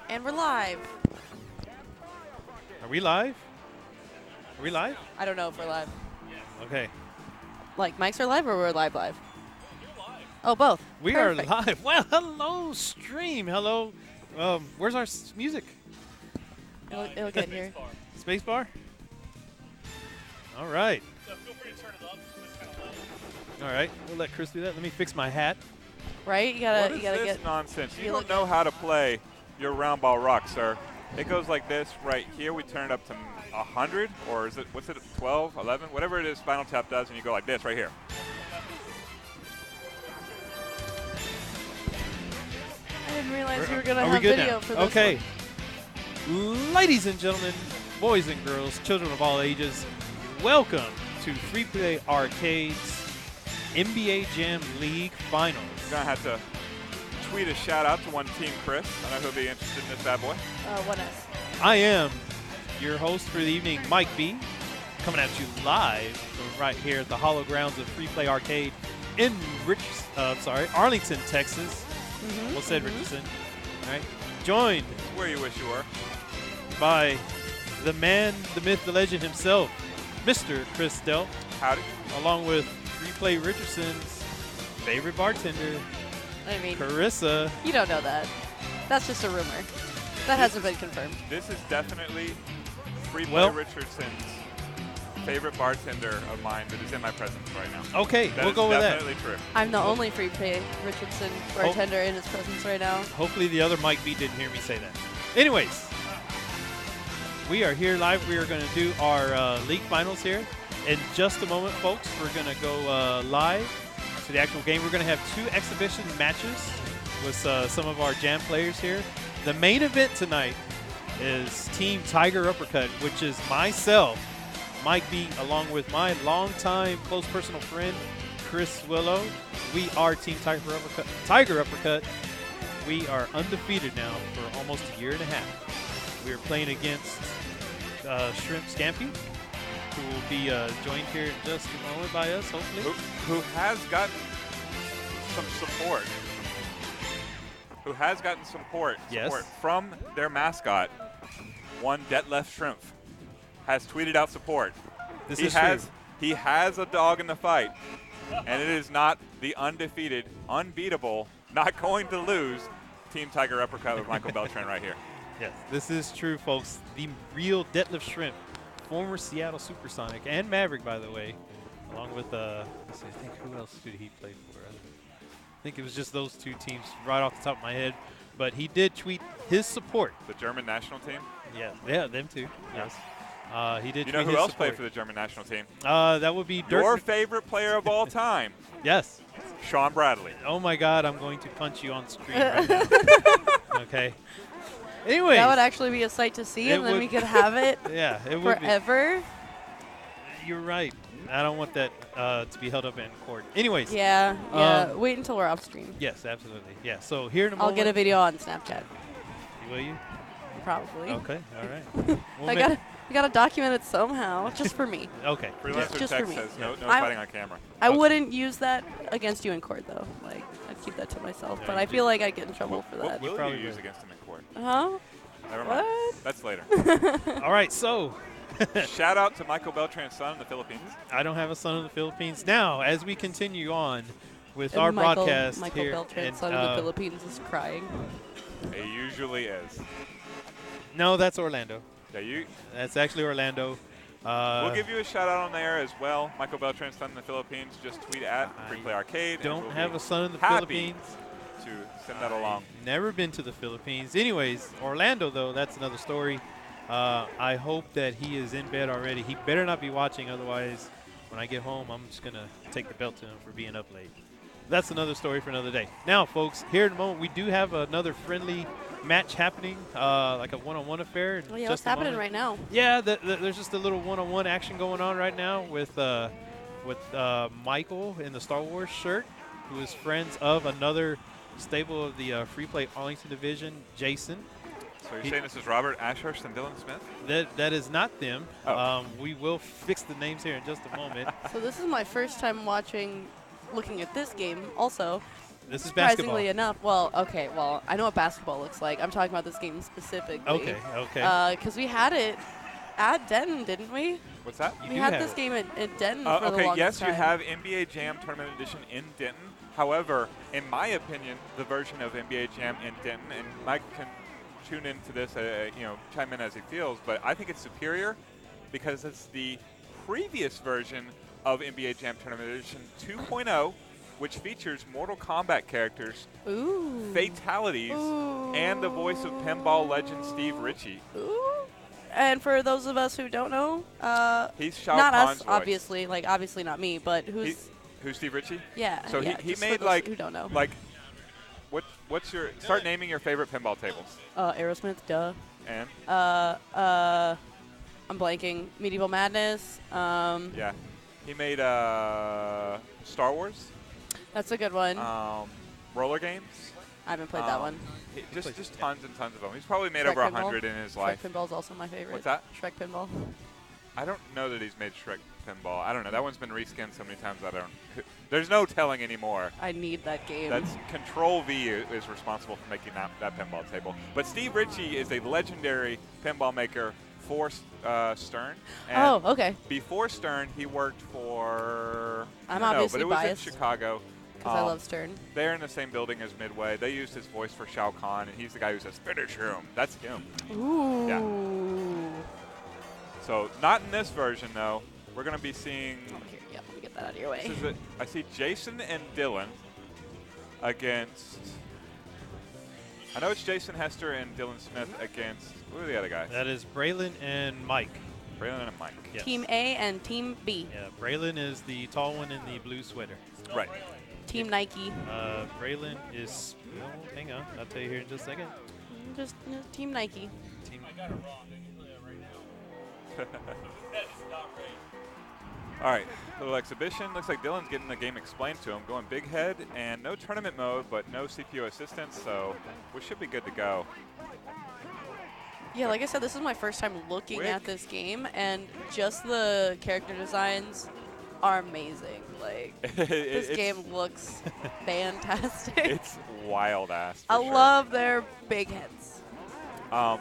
And we're live. Are we live? Are we live? I don't know if we're live. Okay. Like, mics are live or we're live? Oh, both. We Perfect. are live. Well, hello, stream. Hello. Where's our music? It'll get here. Spacebar? All right. So feel free to turn it up. It's kind of loud. All right. We'll let Chris do that. Let me fix my hat. Right? You What gotta, is you gotta this get. nonsense? you You look don't know good. how to play your round ball rock, sir. It goes like this right here. We turn it up to 100, or is it, what's it, 12, 11? Whatever it is Spinal Tap does, and you go like this right here. I didn't realize we were gonna Are we have good video now? for this. Okay. Ladies and gentlemen, boys and girls, children of all ages, welcome to Free Play Arcade's NBA Jam League Finals. You're going to have to tweet a shout out to one Team Chris. I know he'll be interested in this bad boy. 1S. I am your host for the evening, Mike B, coming at you live from right here at the hollow grounds of Free Play Arcade in Arlington, Texas. Well said, Richardson. All right. Joined Where you wish you were. by the man, the myth, the legend himself, Mr. Chris Delp, Howdy. along with Free Play Richardson's favorite bartender, I mean, Carissa. you don't know that. That's just a rumor. That hasn't been confirmed. This is definitely Free Play Well- Richardson's favorite bartender of mine that is in my presence right now. Okay, That we'll is go with that. definitely true. I'm the only free play Richardson bartender in his presence right now. Hopefully the other Mike B didn't hear me say that. Anyways, we are here live. We are going to do our league finals here. In just a moment, folks, we're going to go live to the actual game. We're going to have 2 exhibition matches with some of our Jam players here. The main event tonight is Team Tiger Uppercut, which is myself, Mike B, along with my longtime close personal friend, Chris Willow. We are Team Tiger Uppercut. We are undefeated now for almost a year and a half. We are playing against Shrimp Scampy, who will be joined here in just a moment by us, hopefully. Who has gotten some support. Who has gotten support Yes. from their mascot, one Detlef Shrimp, has tweeted out support. This he is has true. he has a dog in the fight, and it is not the undefeated, unbeatable, not going to lose Team Tiger Uppercut with Michael Beltran right here. Yes, this is true, folks. The real Detlef Shrimp, former Seattle Supersonic and Maverick, by the way, along with let's see, I think who else did he play for? I think it was just those 2 teams right off the top of my head. But he did tweet his support. The German national team. Yeah, them too. Yes. He did. You know tweet who his else support. played for the German national team? That would be Dirk. Your favorite player of all time, Yes. Sean Bradley. Oh my God, I'm going to punch you on screen right now. Okay. Anyway. That would actually be a sight to see, It and then would- we could have it Yeah, it would be. forever. You're right. I don't want that to be held up in court. Anyways. Yeah. Wait until we're off stream. Yes, absolutely. Yeah. So here in a I'll moment. get a video on Snapchat, Will you? probably. Okay. All right. We'll I gotta document it somehow, just for me. Okay. Freelancer Just for Tech me. says no I'm- fighting on camera. I Okay. wouldn't use that against you in court, though. Like, I'd keep that to myself. Yeah, But you I do. feel like I'd get in trouble for What that. will probably you use would. against him in court? Huh? Never mind. What? That's later. All right. So Shout out to Michael Beltran's son in the Philippines. I don't have a son in the Philippines. Now, as we continue on with And our Michael, broadcast Michael here, Beltran, and, son of the Philippines, is crying. It usually is. no, that's Orlando. Yeah, That's actually Orlando. we'll give you a shout out on there as well. Michael Beltran's son in the Philippines. Just tweet at I Free Play Arcade. and Don't we'll have be a son in the happy Philippines. to send that along. Never been to the Philippines. Anyways, Orlando, though, that's another story. I hope that he is in bed already. He better not be watching, otherwise, when I get home, I'm just going to take the belt to him for being up late. That's another story for another day. Now, folks, here in a moment, we do have another friendly match happening, like a one-on-one affair. Oh, yeah, what's happening right now? Yeah, there's just a little one-on-one action going on right now with Michael in the Star Wars shirt, who is friends of another stable of the Free Play Arlington division, Jason. So you're saying this is Robert Ashurst and Dylan Smith? That is not them. Oh. We will fix the names here in just a moment. So this is my first time looking at this game also. This is basketball. Surprisingly enough, well, okay, well, I know what basketball looks like. I'm talking about this game specifically. Okay. Because we had it at Denton, didn't we? What's that? You We do had have this it. game at Denton for the Okay, longest yes, time. you have NBA Jam Tournament Edition in Denton. However, in my opinion, the version of NBA Jam in Denton, and Mike can tune into this, chime in as he feels, but I think it's superior because it's the previous version of NBA Jam Tournament Edition 2.0, which features Mortal Kombat characters, Ooh. fatalities, and the voice of pinball legend Steve Ritchie. Ooh. And for those of us who don't know, He's Shao not Kahn's us, voice. obviously, like obviously not me, but who's Who's Steve Ritchie? yeah. So yeah, he just for made those like who don't know. What's your start naming your favorite pinball tables Aerosmith, duh. and I'm blanking. Medieval Madness. yeah, he made Star Wars, That's a good one. roller games. I haven't played that one. Just tons and tons of them. He's probably made Shrek over Pinball? 100 in his Shrek life. Pinball's also my favorite. What's that? Shrek Pinball. I don't know that he's made Shrek Pinball. I don't know. That one's been reskinned so many times I don't. There's no telling anymore. I need that game. That's Control V is responsible for making that pinball table. But Steve Ritchie is a legendary pinball maker for Stern. And oh, okay. before Stern, he worked for. I'm I don't know, obviously but it was biased. in Chicago. Because I love Stern. They're in the same building as Midway. They used his voice for Shao Kahn, and he's the guy who says, "Finish him." That's him. Ooh. So not in this version, though. We're going to be seeing. Oh, here, yeah, let me get that out of your way. This is it. I see Jason and Dylan against. I know it's Jason Hester and Dylan Smith against. Who are the other guys? That is Braylon and Mike. Braylon and Mike. Yes. Team A and Team B. Yeah, Braylon is the tall one in the blue sweater. Right. Team Nike. Braylon is. Well, hang on, I'll tell you here in just a second. Just Team Nike. Team. I got it wrong. They can play it right now. That is not right. All right. Little exhibition. Looks like Dylan's getting the game explained to him. Going big head and no tournament mode, but no CPU assistance, so we should be good to go. Yeah, like I said, this is my first time looking Quick. at this game, and just the character designs are amazing. Like, this game looks fantastic. It's wild ass. I love their big heads.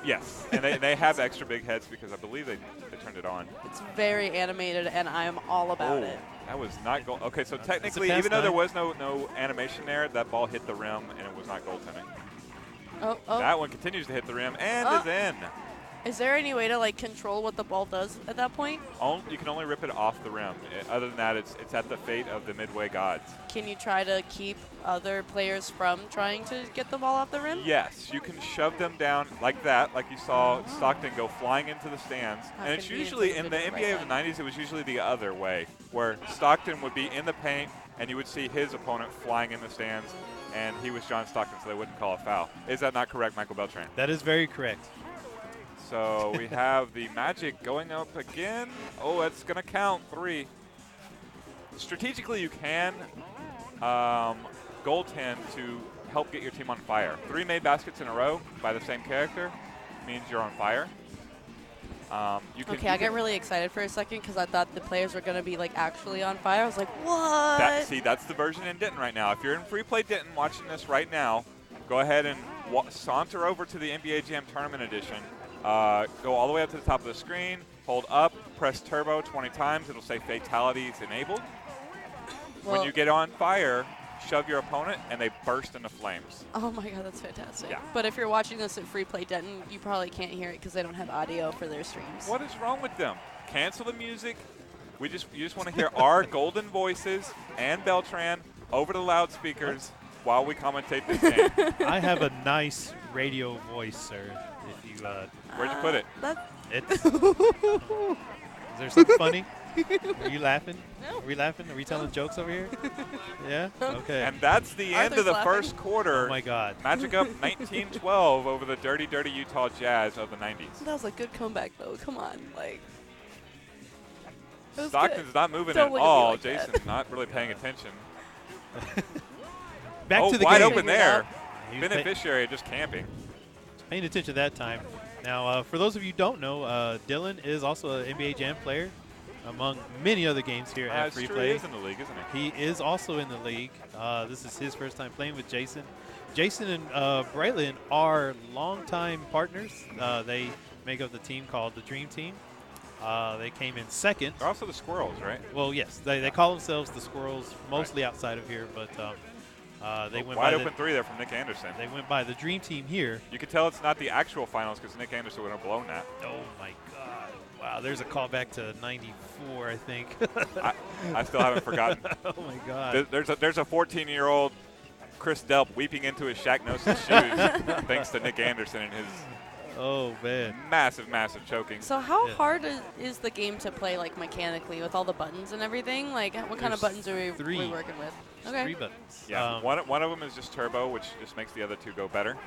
Yes, and they have extra big heads because I believe they turned it on. It's very animated, and I am all about Oh, it. that was not goal. Okay, so That's technically, a pass even though there nine. was no animation there, that ball hit the rim and it was not goaltending. Oh, That one continues to hit the rim and Oh. is in. is there any way to like control what the ball does at that point? You can only rip it off the rim. Other than that, it's at the fate of the Midway gods. Can you try to keep other players from trying to get the ball off the rim? Yes, you can shove them down like that, like you saw Stockton go flying into the stands. How And it's convenient usually, is it in the to do it NBA right of the 90s, it was usually the other way, where Stockton would be in the paint and you would see his opponent flying in the stands, and he was John Stockton, so they wouldn't call a foul. Is that not correct, Michael Beltran? That is very correct. So we have the Magic going up again. Oh, that's going to count. 3. Strategically, you can goaltend to help get your team on fire. 3 made baskets in a row by the same character means you're on fire. Okay, I got really excited for a second because I thought the players were going to be like actually on fire. I was like, what? See, that's the version in Denton right now. If you're in Free Play Denton watching this right now, go ahead and saunter over to the NBA Jam Tournament Edition. Go all the way up to the top of the screen, hold up, press turbo 20 times. It'll say fatalities enabled. When Well- you get on fire, shove your opponent and they burst into flames. Oh my god, that's fantastic. Yeah. But if you're watching this at Free Play Denton, you probably can't hear it because they don't have audio for their streams. What is wrong with them? Cancel the music. You just want to hear our golden voices and Beltran over the loudspeakers while we commentate this game. I have a nice radio voice, sir. If you, Where'd you put it? it's. Is there something funny? Are you laughing? No. Are we laughing? Are we telling jokes over here? Yeah. Okay. And that's the end of the Arthur's laughing. first quarter. Oh my God. Magic up 19-12 over the dirty Utah Jazz of the 90s. That was a good comeback, though. Come on, like. It was Stockton's good. not moving Don't at look at me all. like that. Jason's not really paying attention. Back oh, to the wide game. open Figure it there. out. He was Beneficiary of just camping. paying attention that time. Now, for those of you who don't know, Dylan is also an NBA Jam player. among many other games here at It's Free true, Play. he is in the league, isn't he? He is also in the league. This is his first time playing with Jason. Jason and Braylon are longtime partners. They make up the team called the Dream Team. They came in second. They're also the Squirrels, right? Well, yes, they call themselves the Squirrels, mostly outside of here, but they went Wide by open three there from Nick Anderson. they went by the Dream Team here. You can tell it's not the actual finals because Nick Anderson would have blown that. Oh my God! Wow, there's a callback to !94, I think. I still haven't forgotten. Oh my God! There's a 14-year-old Chris Delp weeping into his Shaq Gnosis shoes thanks to Nick Anderson and his Oh man! massive choking. So how Yeah. hard is the game to play, like, mechanically with all the buttons and everything? Like, what kind of There's buttons are we three. working with? There's Okay. 3 buttons. Yeah, one of them is just turbo, which just makes the other two go better.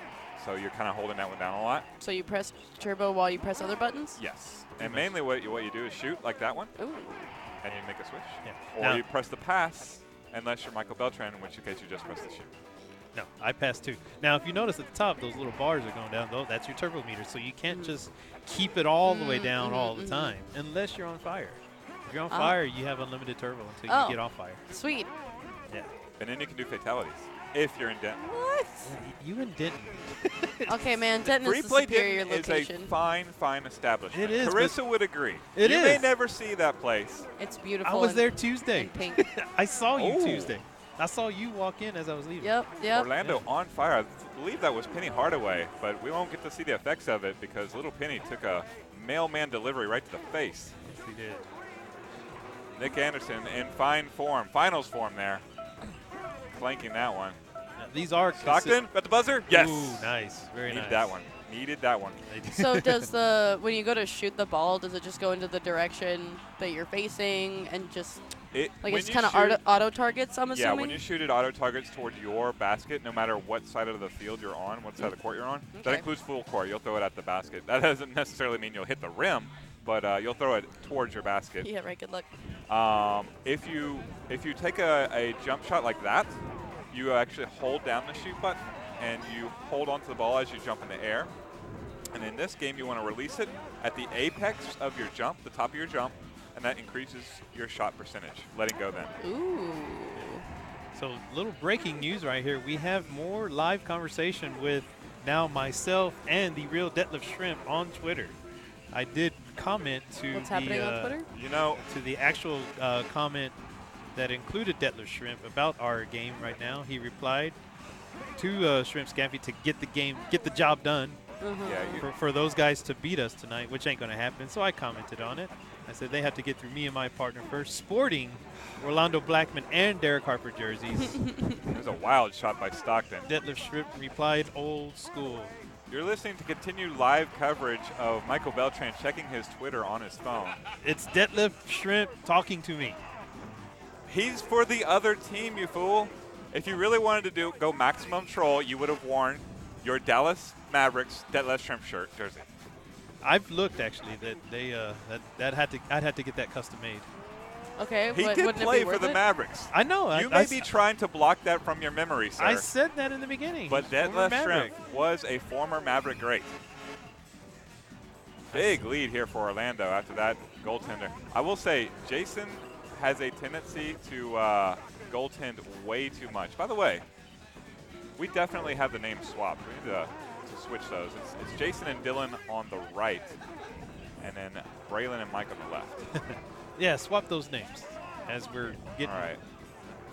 So you're kind of holding that one down a lot. So you press turbo while you press other buttons? Yes. Pretty And much. mainly what you do is shoot like that one, Ooh. and you make a switch. Yeah. Or Now- you press the pass, unless you're Michael Beltran, in which case you just press the shoot. No, I passed 2. Now, if you notice at the top, those little bars are going down. Though that's your turbo meter, so you can't just keep it all the way down all the time, unless you're on fire. If you're on fire, you have unlimited turbo until you Oh. get off fire. Sweet. Yeah. And then you can do fatalities if you're in Denton. What? You and Denton. Okay, man. Denton Free is the Play superior Denton is a location. fine establishment. It is, but Carissa would agree. it you may is. never see that place. It's beautiful. I was and- there Tuesday. and pink. I saw you Oh. Tuesday. I saw you walk in as I was leaving. Yep. Orlando on fire. I believe that was Penny Hardaway, but we won't get to see the effects of it because little Penny took a mailman delivery right to the face. Yes, he did. Nick Anderson in fine form, finals form there, flanking that one. Now, these are Stockton at the buzzer. Yes. Ooh, nice. Very Needed nice. that one. Needed that one. They did. So does when you go to shoot the ball, does it just go into the direction that you're facing and just like When it's you kind of shoot- auto targets? I'm Yeah, assuming. when you shoot it, auto targets toward your basket, no matter what side of the field you're on, what side of the court you're on. That Okay. includes full court. You'll throw it at the basket. That doesn't necessarily mean you'll hit the rim, but you'll throw it towards your basket. Yeah. Right. Good luck. If you take a jump shot like that, you actually hold down the shoot button and you hold onto the ball as you jump in the air. And in this game, you want to release it at the apex of your jump, the top of your jump, and that increases your shot percentage. Letting go then. Ooh. So, little breaking news right here. We have more live conversation with now myself and the real Detlef Shrimp on Twitter. I did comment to What's the happening on Twitter? You know, to the actual comment that included Detlef Shrimp about our game right now. He replied to Shrimp Scampy to get the job done yeah, for those guys to beat us tonight, which ain't going to happen. So I commented on it. I said they have to get through me and my partner first, sporting Orlando Blackman and Derek Harper jerseys. it was a wild shot by Stockton. Detlef Shrimp replied, old school. You're listening to continued live coverage of Michael Beltran checking his Twitter on his phone. It's Detlef Shrimp talking to me. He's for the other team, you fool. If you really wanted to go maximum troll, you would have worn your Dallas Mavericks Detlef Shrimp shirt jersey. I've looked actually that they I'd have to get that custom made. Okay. He but did wouldn't it play be for worth the it? Mavericks. I know. You may be trying to block that from your memory, sir. I said that in the beginning. But He's a former Detlef Maverick. Shrimp was a former Maverick great. Big lead here for Orlando after that goaltender. I will say, Jason has a tendency to goaltend way too much. By the way, we definitely have the names swapped. We need to switch those. It's Jason and Dylan on the right, and then Braylon and Mike on the left. Yeah, swap those names as we're getting All right.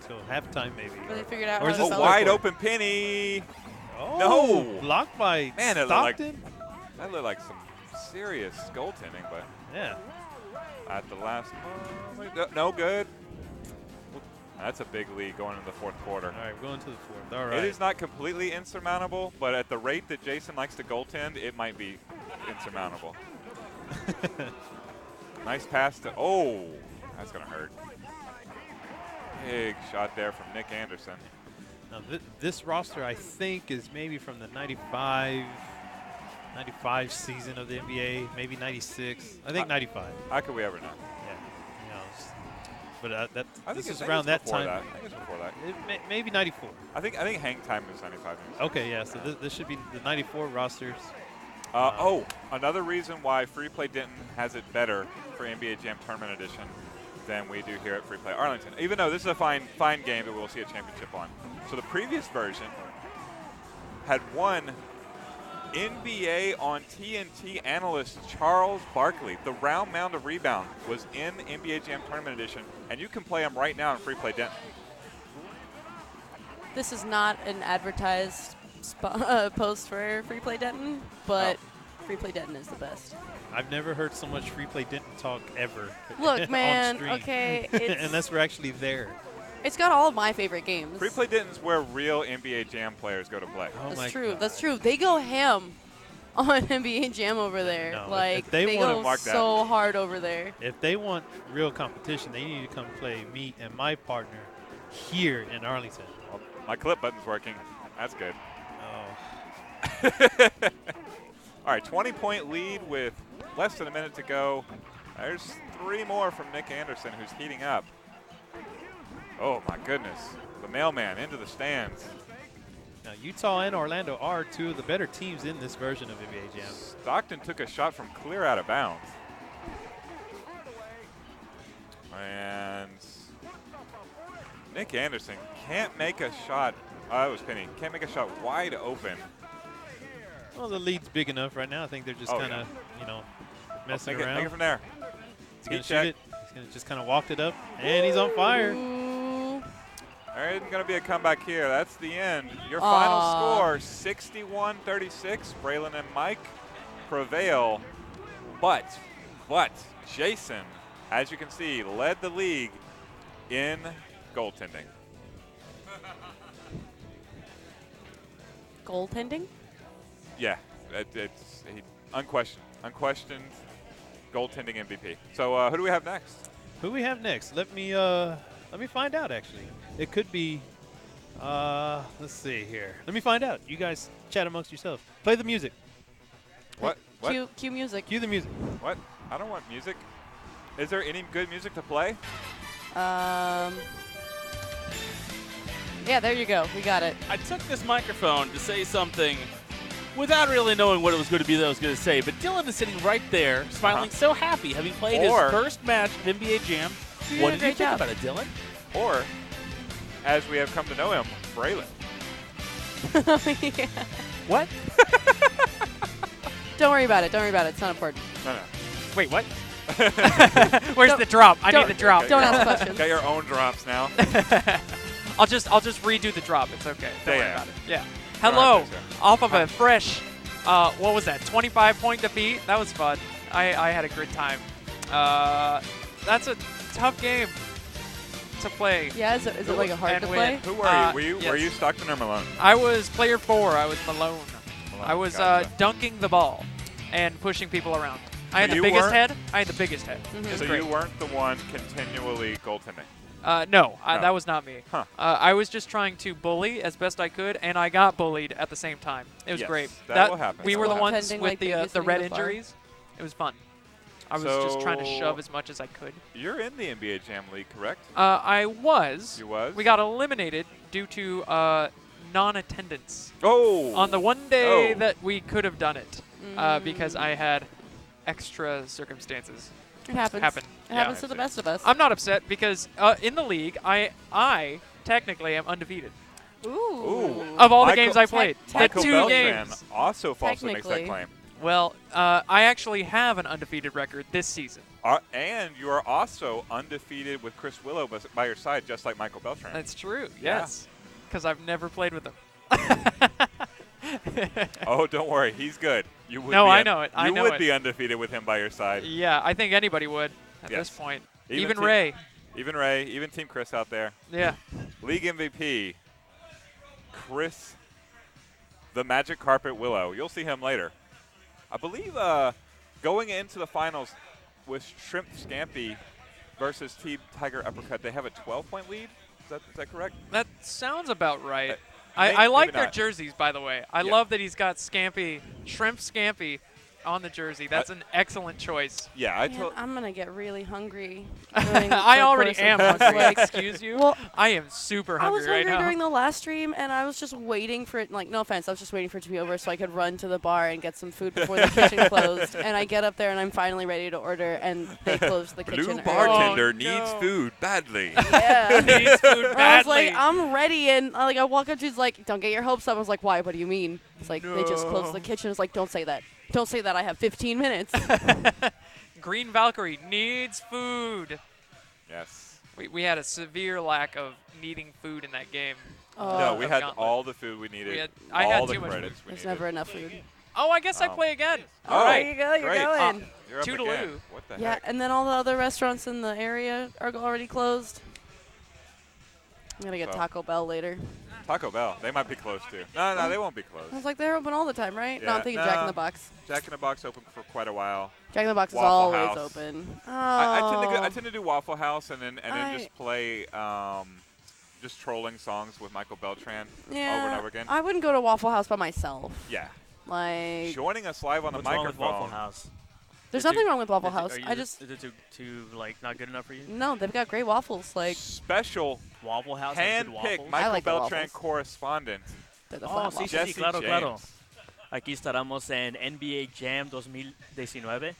till halftime maybe. Really figured out Or how is to this sell Wide it. open Penny. Oh, No. blocked by Man, it looked like- Stockton. That looked like some serious goaltending, but Yeah. at the last moment, no good. That's a big lead going into the fourth quarter. All right, we're going to the fourth. All right. It is not completely insurmountable, but at the rate that Jason likes to goaltend, it might be insurmountable. Nice pass to, oh, that's going to hurt. Big shot there from Nick Anderson. Now, this roster, I think, is maybe from the 95 season of the NBA, maybe 96. I think 95. How could we ever know? Yeah. You know, but I this think is it's around that before time. That. I think it's before that. Maybe 94. I think hang time is 95 minutes. Okay, yeah. So this should be the 94 rosters. Oh, another reason why Free Play Denton has it better for NBA Jam Tournament Edition than we do here at Free Play Arlington. Even though this is a fine game that we'll see a championship on. So the previous version had one NBA on TNT analyst Charles Barkley. The round mound of rebound was in NBA Jam Tournament Edition, and you can play them right now in Free Play Denton. This is not an advertised post for Free Play Denton, but Free Play Denton is the best. I've never heard so much Free Play Denton talk ever. Look, man, on stream. okay, unless we're actually there. It's got all of my favorite games. Free Play Denton's where real NBA Jam players go to play. Oh my That's true. God. That's true. They go ham on NBA Jam over there. No, like if they they wanna go mark that. so hard over there. If they want real competition, they need to come play me and my partner here in Arlington. Well, my clip button's working. That's good. Oh. All right, 20-point lead with less than a minute to go. There's 3 more from Nick Anderson, who's heating up. Oh, my goodness. The mailman into the stands. Now, Utah and Orlando are 2 of the better teams in this version of NBA Jam. Stockton took a shot from clear out of bounds. And Nick Anderson can't make a shot. It was Penny. Can't make a shot wide open. Well, the lead's big enough right now. I think they're just kind of, messing Make around. it from there. He's going to Heat check. shoot it. He's going to just kind of walk it up, and he's on fire. Ooh. There isn't going to be a comeback here. That's the end. Your final score, 61-36. Braylon and Mike prevail. But Jason, as you can see, led the league in goaltending. Goaltending? Yeah, it's unquestioned goaltending MVP. So who do we have next? Who we have next? Let me find out, actually. It could be, let's see here. Let me find out. You guys chat amongst yourselves. Play the music. What? Cue music. Cue the music. What? I don't want music. Is there any good music to play? Yeah, there you go. We got it. I took this microphone to say something without really knowing what it was going to be that I was going to say, but Dylan is sitting right there, smiling so happy, having played his first match of NBA Jam. You What did a did you great think job. about it, Dylan? Or, as we have come to know him, Braylon. Yeah. What? Don't worry about it. Don't worry about it. It's not important. No. Wait, what? Where's the drop? I need the drop. Don't ask questions. Got your own drops now. I'll just redo the drop. It's okay. Don't worry Yeah. about it. Yeah. All Hello. right, sir. Off of a fresh, what was that? 25-point defeat. That was fun. I had a good time. That's a tough game to play. Yeah, is it like a hard And to win. play? Who were you? Yes. Were you Stockton or Malone? I was player 4. I was Malone. I was Gotcha. dunking the ball and pushing people around. I had So the you biggest weren't- head. I had the biggest head. It was So great. you weren't the one continually goaltending. No, No. that was not me. Huh. I was just trying to bully as best I could, and I got bullied at the same time. It was Yes, great. that will happen We were the ones Goaltending with like the babysitting red the bar. injuries. It was fun. I was just trying to So- shove as much as I could. You're in the NBA Jam League, correct? I was. You was? We got eliminated due to non-attendance Oh! on the one day Oh. that we could have done it because I had extra circumstances. It happens. Happen. It Yeah. happens to the best of us. I'm not upset because in the league, I technically am undefeated. Ooh. Of all the Michael- games I played, the Michael 2 Beltran games. also falsely makes that Technically. claim. Well, I actually have an undefeated record this season. And you are also undefeated with Chris Willow by your side, just like Michael Beltran. That's true. Yeah. Yes, because I've never played with him. Oh, don't worry, he's good. You would No, be I know it. I you know would it. be undefeated with him by your side. Yeah, I think anybody would at Yes. this point. Even Even team- Ray. Even Ray, even Team Chris out there. Yeah. League MVP, Chris, the Magic Carpet Willow. You'll see him later. I believe going into the finals with Shrimp Scampi versus Team Tiger Uppercut, they have a 12-point lead. Is that correct? That sounds about right. May- I like maybe their not. jerseys, by the way. I Yeah. love that he's got Scampi, Shrimp Scampi, on the jersey. That's an excellent choice. Yeah, I Man, told. I'm gonna get really hungry. I already am hungry. Like, Excuse you. well, I am super I hungry was right hungry now. during the last stream, and I was just waiting for it. Like, no offense, I was just waiting for it to be over so I could run to the bar and get some food before the kitchen closed. And I get up there, and I'm finally ready to order, and they closed the kitchen Blue early. bartender Oh, needs no. food badly. Yeah. Needs food I was like, badly. I'm ready, and I walk up to, he's like, don't get your hopes up. I was like, why? What do you mean? It's like, they just closed the kitchen. It's like, don't say that. Don't say that. I have 15 minutes. Green Valkyrie needs food. Yes. We had a severe lack of needing food in that game. No, we of had Gauntlet. all the food we needed. I all had the too much credits we There's needed. never enough food. Oh, I guess I play again. Oh, There you go. You're great. going. You're up Toodaloo. again. What the Yeah, heck? and then all the other restaurants in the area are already closed. I'm gonna get So- Taco Bell later. Taco Bell. They might be close too. No, they won't be closed. I was like, they're open all the time, right? No, Yeah, I'm thinking Jack in no. the Box. Jack in the Box open for quite a while. Jack in the Box is Waffle always House. open. Oh. I tend to do Waffle House and then I- just play just trolling songs with Michael Beltran yeah, over and over again. I wouldn't go to Waffle House by myself. Yeah. Like, Joining us live on the What's wrong with microphone. Waffle House? there's Is it- nothing wrong with Waffle Is it- House. are you I just- just Is it too like not good enough for you? no, they've got great waffles. Like, Special Waffle House has good hand-picked waffles. Michael like the Beltran waffles. correspondent. they're the Oh, flat sí, waffles. sí, sí, Jesse claro, claro. James. Aquí estaremos en NBA Jam 2019,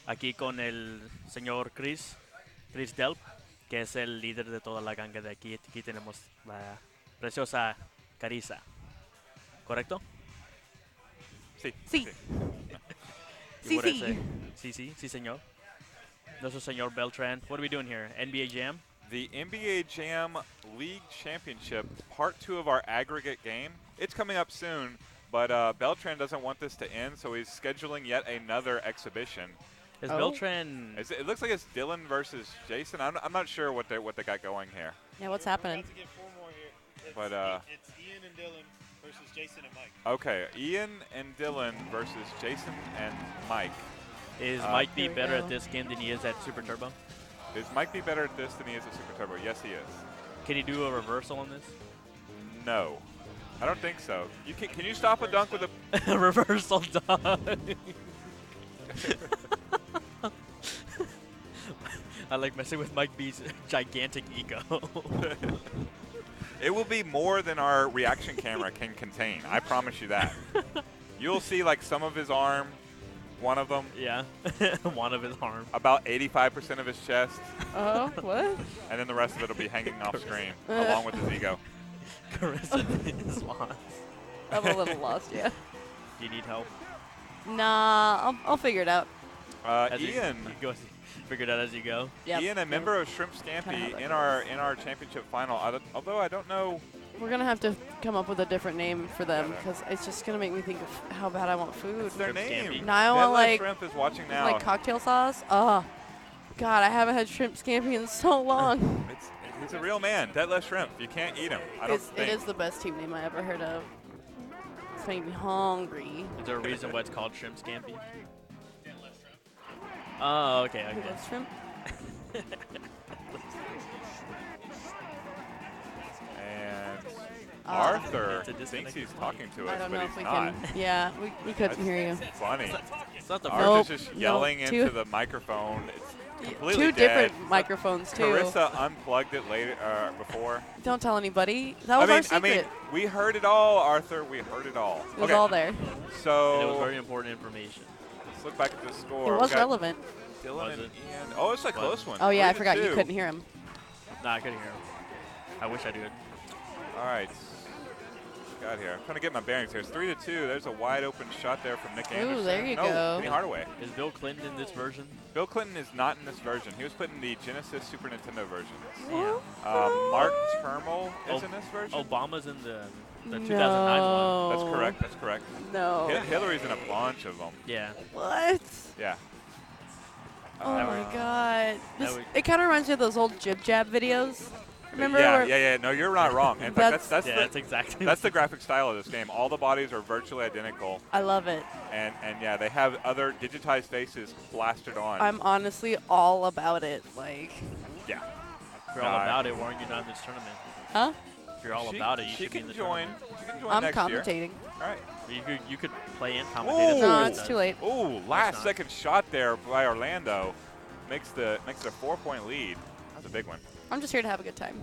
aquí con el señor Chris Delp, que es el líder de toda la ganga de aquí. Aquí tenemos la preciosa Carissa. ¿Correcto? Sí. Sí. You Sí, would I sí. say? Sí, sí, sí, señor. Nuestro señor Beltran. What are we doing here? NBA Jam? The NBA Jam League Championship, part 2 of our aggregate game. It's coming up soon, but Beltran doesn't want this to end, so he's scheduling yet another exhibition. Is Oh. Beltran... It looks like it's Dylan versus Jason. I'm not sure what they got going here, Yeah, what's happening? About to get 4 more here. It's, but it's Ian and Dylan versus Jason and Mike. okay. Ian and Dylan versus Jason and Mike. Is Mike B Here we better go. at this game than he is at Super Turbo? Is Mike be better at this than he is at Super Turbo? Yes, he is. Can he do a reversal on this? No, I don't think so. Can you stop a dunk with a? Reversal dunk. I like messing with Mike B's gigantic ego. It will be more than our reaction camera can contain. I promise you that. You'll see like some of his arm, one of them, Yeah, one of his arms. about 85% of his chest, Oh, what? and then the rest of it will be hanging off screen along with his ego. Carissa is lost. I'm a little lost, yeah. Do you need help? Nah, I'll figure it out. Ian. You go figure it out as you go. Yeah. Ian, a member of Shrimp Scampi in our championship final. Although I don't know. We're gonna have to come up with a different name for them because it's just gonna make me think of how bad I want food. What's their Shrimp name? Scampi. Now I want Deadlift like Shrimp is watching now. like cocktail sauce. Oh, God, I haven't had shrimp scampi in so long. He's a real man. Deadlift Shrimp. You can't eat him. I don't It think. is the best team name I ever heard of. It's making me hungry. Is there a reason why it's called Shrimp Scampi? Oh, okay, Who okay. loves shrimp? And Uh, Arthur It's a thinks disconnected he's mic. talking to I us, don't but know he's if we not. can. Yeah, we couldn't hear you. Funny. It's not the Nope. Arthur's just Nope. yelling Two- into the microphone. It's completely Two dead. different microphones too. Carissa unplugged it later before. Don't tell anybody. That was our secret. We heard it all, Arthur. We heard it all. It was all there. And it was So very important information. let's look back at the score. It We was got relevant. Dylan Was and it? Ian. Oh, it's a close one. Oh yeah, I 3-2. forgot you couldn't hear him. Nah, I couldn't hear him. I wish I did. All right. Got here. I'm trying to get my bearings here. It's 3-2. There's a wide open shot there from Nick Anderson. there you no, go. Penny Hardaway. Is Bill Clinton in this version? Bill Clinton is not in this version. He was put in the Genesis Super Nintendo version. Yeah. Mark Termel is Oh, in this version. Obama's in the 2009 one. No. That's correct. That's correct. No. Hillary's in a bunch of them. Yeah. What? Yeah. Oh my God. This, would- it kind of reminds me of those old Jib Jab videos. Remember? Yeah, where yeah. No, you're not wrong. In fact, that's Yeah, the, that's exactly. that's the graphic style of this game. All the bodies are virtually identical, I love it. and yeah, they have other digitized faces plastered on. I'm honestly all about it. Like, yeah. If you're all about it, why aren't you not in this tournament? huh? If you're all about it, you she should be in can the join. tournament. She can join I'm next year. commentating. All right. You could play and commentate. Ooh. No, it's too late. Ooh, not. last second shot there by Orlando makes it a 4-point lead. That's a big one. I'm just here to have a good time.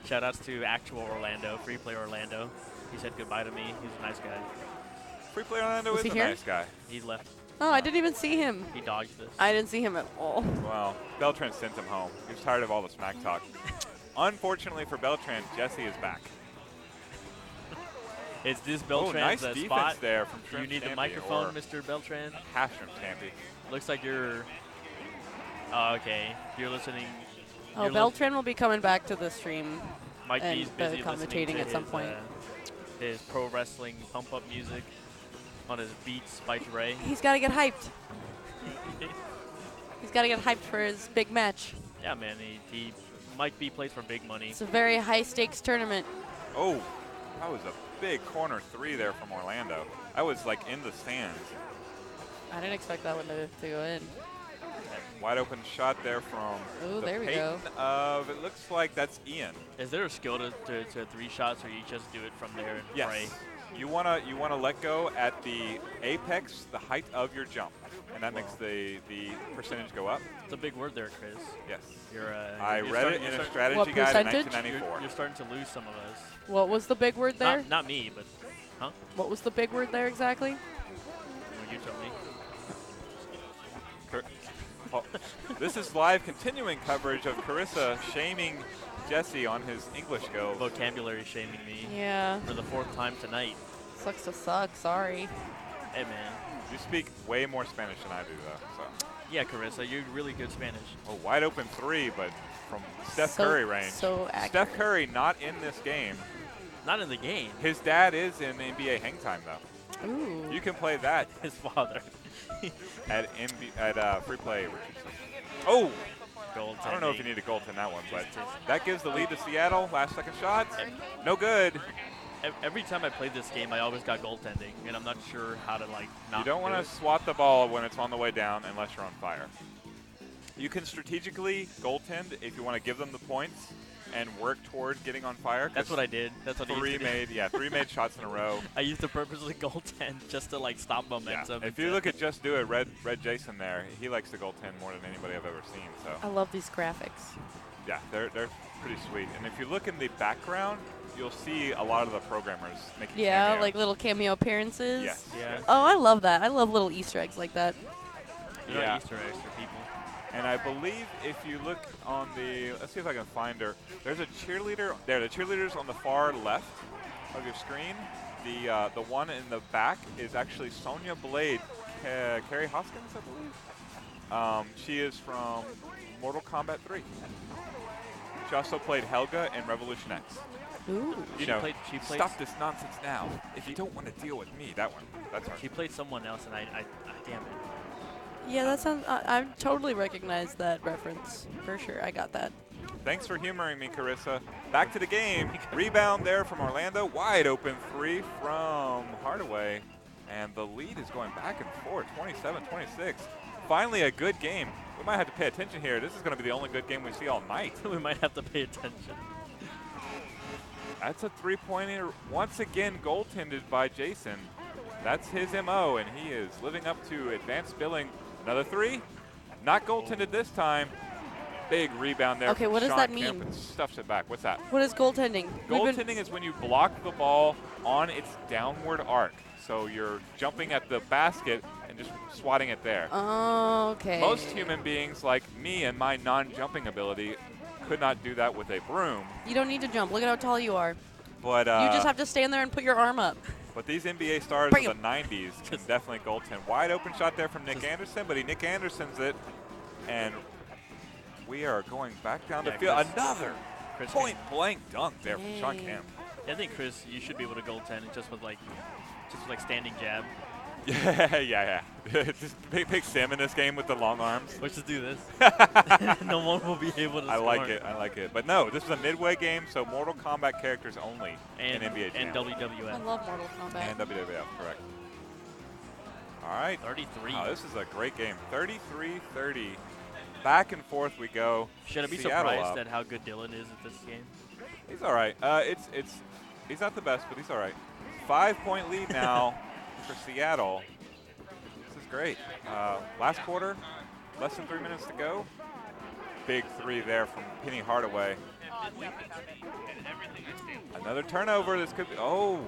Shout outs to actual Orlando, free play Orlando. He said goodbye to me. He's a nice guy. Free play Orlando Was is he a here? nice guy. He left. Oh, I didn't even see him. He dodged this. I didn't see him at all. Well, Beltran sent him home. He was tired of all the smack talk. Unfortunately for Beltran, Jesse is back. Is this Oh, Beltran's nice defense spot? there from Do you Shrimp need the Stampy microphone, or Mr. Beltran? half Shrimp Stampy. Looks like you're. Oh, okay. You're listening. Oh, you're Beltran will be coming back to the stream. Mike and B's the busy listening commentating to at some his, point. His pro wrestling pump up music on his Beats by Dre. He's got to get hyped. He's got to get hyped for his big match. Yeah, man. He Mike B plays for big money. It's a very high stakes tournament. Oh, that was a big corner three there from Orlando. I was like in the stands. I didn't expect that one to go in. Wide open shot there from Ooh, the there we Peyton go. of, it looks like that's Ian. Is there a skill to three shots, or you just do it from there and Yes. pray? You wanna let go at the apex, the height of your jump, and that makes the percentage go up. It's a big word there, Chris. Yes. You're. I you're read starting- it in you're a starting- strategy What guide in percentage? 1994. You're starting to lose some of us. What was the big word there? Not me, but huh? What was the big word there exactly? Well, you tell me. Oh, this is live continuing coverage of Carissa shaming Jesse on his English skills. Vocabulary shaming me Yeah. for the 4th time tonight. Sucks to suck. Sorry. Hey, man. You speak way more Spanish than I do, though. So. Yeah, Carissa, you're really good Spanish. A wide open three, but from Steph So- Curry range. so Steph accurate. Curry not in this game. Not in the game. His dad is in NBA Hang Time, though. Ooh. You can play that His father. at Free Play Richardson. Oh, Gold. I don't know if you need a goal in that one, but that gives the lead to Seattle. Last second shot, no good. Every time I played this game, I always got goaltending, and I'm not sure how to like not. You don't want to it. swat the ball when it's on the way down unless you're on fire. You can strategically goaltend if you want to give them the points and work toward getting on fire. That's what I did. That's what I used to do. three made shots in a row. I used to purposely goaltend just to like stop momentum. If you look at Just Do It, Red Jason there, he likes to goaltend more than anybody I've ever seen. So I love these graphics. yeah, they're pretty sweet. And if you look in the background, you'll see a lot of the programmers making Yeah, cameos. like little cameo appearances. Yes. Yeah. Oh, I love that. I love little Easter eggs like that. They're Yeah. not Easter eggs for people. And I believe if you look on the, let's see if I can find her. There's a cheerleader there. The cheerleader's on the far left of your screen. The one in the back is actually Sonia Blade, Carrie Hoskins, I believe. She is from Mortal Kombat 3. She also played Helga in Revolution X. Ooh. She You know, played stop this nonsense now. If you don't want to deal with me, that one. That's her. She played someone else, and I damn it. Yeah, that sounds. I totally recognize that reference for sure. I got that. Thanks for humoring me, Carissa. Back to the game. Rebound there from Orlando. Wide open three from Hardaway. And the lead is going back and forth, 27-26. Finally a good game. We might have to pay attention here. This is going to be the only good game we see all night. We might have to pay attention. That's a three-pointer, once again goaltended by Jason. That's his MO, and he is living up to advanced billing. Another three. Not goaltended this time. Big rebound there. Okay, from what does Sean that Kemp mean? and stuffs it back. What's that? What is goaltending? Goaltending is when you block the ball on its downward arc. So you're jumping at the basket and just swatting it there. Oh, okay. Most human beings like me and my non-jumping ability could not do that with a broom. You don't need to jump. Look at how tall you are. But You just have to stand there and put your arm up. But these NBA stars Bam. of the 90s can definitely goaltend. Wide open shot there from Nick Anderson, but he Nick Andersons it. And we are going back down the Yeah, field. Chris- Another Chris point-blank dunk there from Sean Dang. Kemp. I think Chris, you should be able to goaltend just with like standing jab. Yeah. Just pick Sim in this game with the long arms. Let's just do this. No one will be able to I score. like it. But no, this is a midway game, so Mortal Kombat characters only And, in NBA Jam. and I WWF. love Mortal Kombat. And WWF, correct. All right. 33. Oh, this is a great game. 33-30. Back and forth we go. Should I be Seattle surprised up. at how good Dylan is at this game? He's all right. He's not the best, but he's all right. 5-point lead now for Seattle. This is great. Last quarter, less than 3 minutes to go. Big three there from Penny Hardaway. Another turnover. This could be. Oh,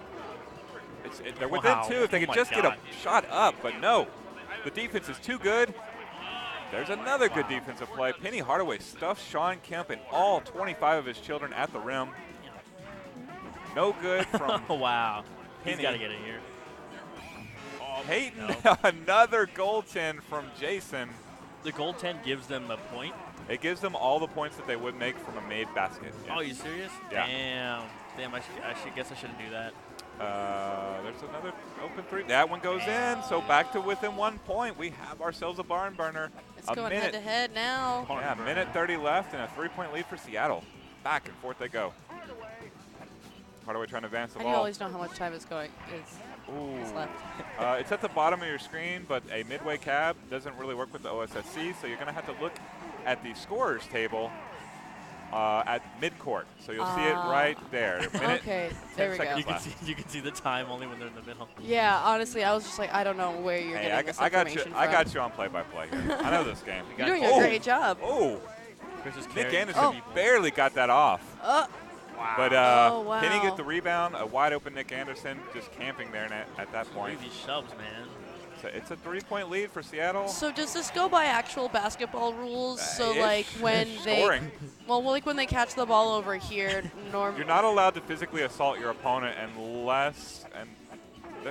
they're within Wow. 2 if they Oh could my just get a God. shot up, but no. The defense is too good. There's another good defensive play. Penny Hardaway stuffs Sean Kemp and all 25 of his children at the rim. No good from Wow. He's Penny. got to get it here. Peyton. No. Another goaltend from Jason. The goaltend gives them a point. It gives them all the points that they would make from a made basket. Oh, are you serious? Yeah. Damn, I guess I shouldn't do that. There's another open three. That one goes in. So back to within 1 point. We have ourselves a barn burner. It's A going minute. head to head now. Yeah, minute 30 left and a 3-point lead for Seattle. Back and forth they go. Hardaway trying to advance the How do you ball. always know how much time is Ooh. left? It's at the bottom of your screen, but a midway cab doesn't really work with the OSSC, so you're going to have to look at the scorers table at midcourt. So you'll see it right there. Minute, Okay, 10 there we go. seconds You can left. see the time only when they're in the middle. Yeah, honestly, I was just like, I don't know where you're Hey, getting this I got you. information I from. got you on play-by-play here. I know this game. You're doing Oh. a great job. Oh, Chris is Nick carrying. Anderson barely got that off. But Oh, wow. Penny get the rebound. A wide open Nick Anderson just camping there at that Look point. at these shoves, man. So it's a 3-point lead for Seattle. So does this go by actual basketball rules? So Ish. like when they, Scoring. well, like when they catch the ball over here, You're not allowed to physically assault your opponent unless, and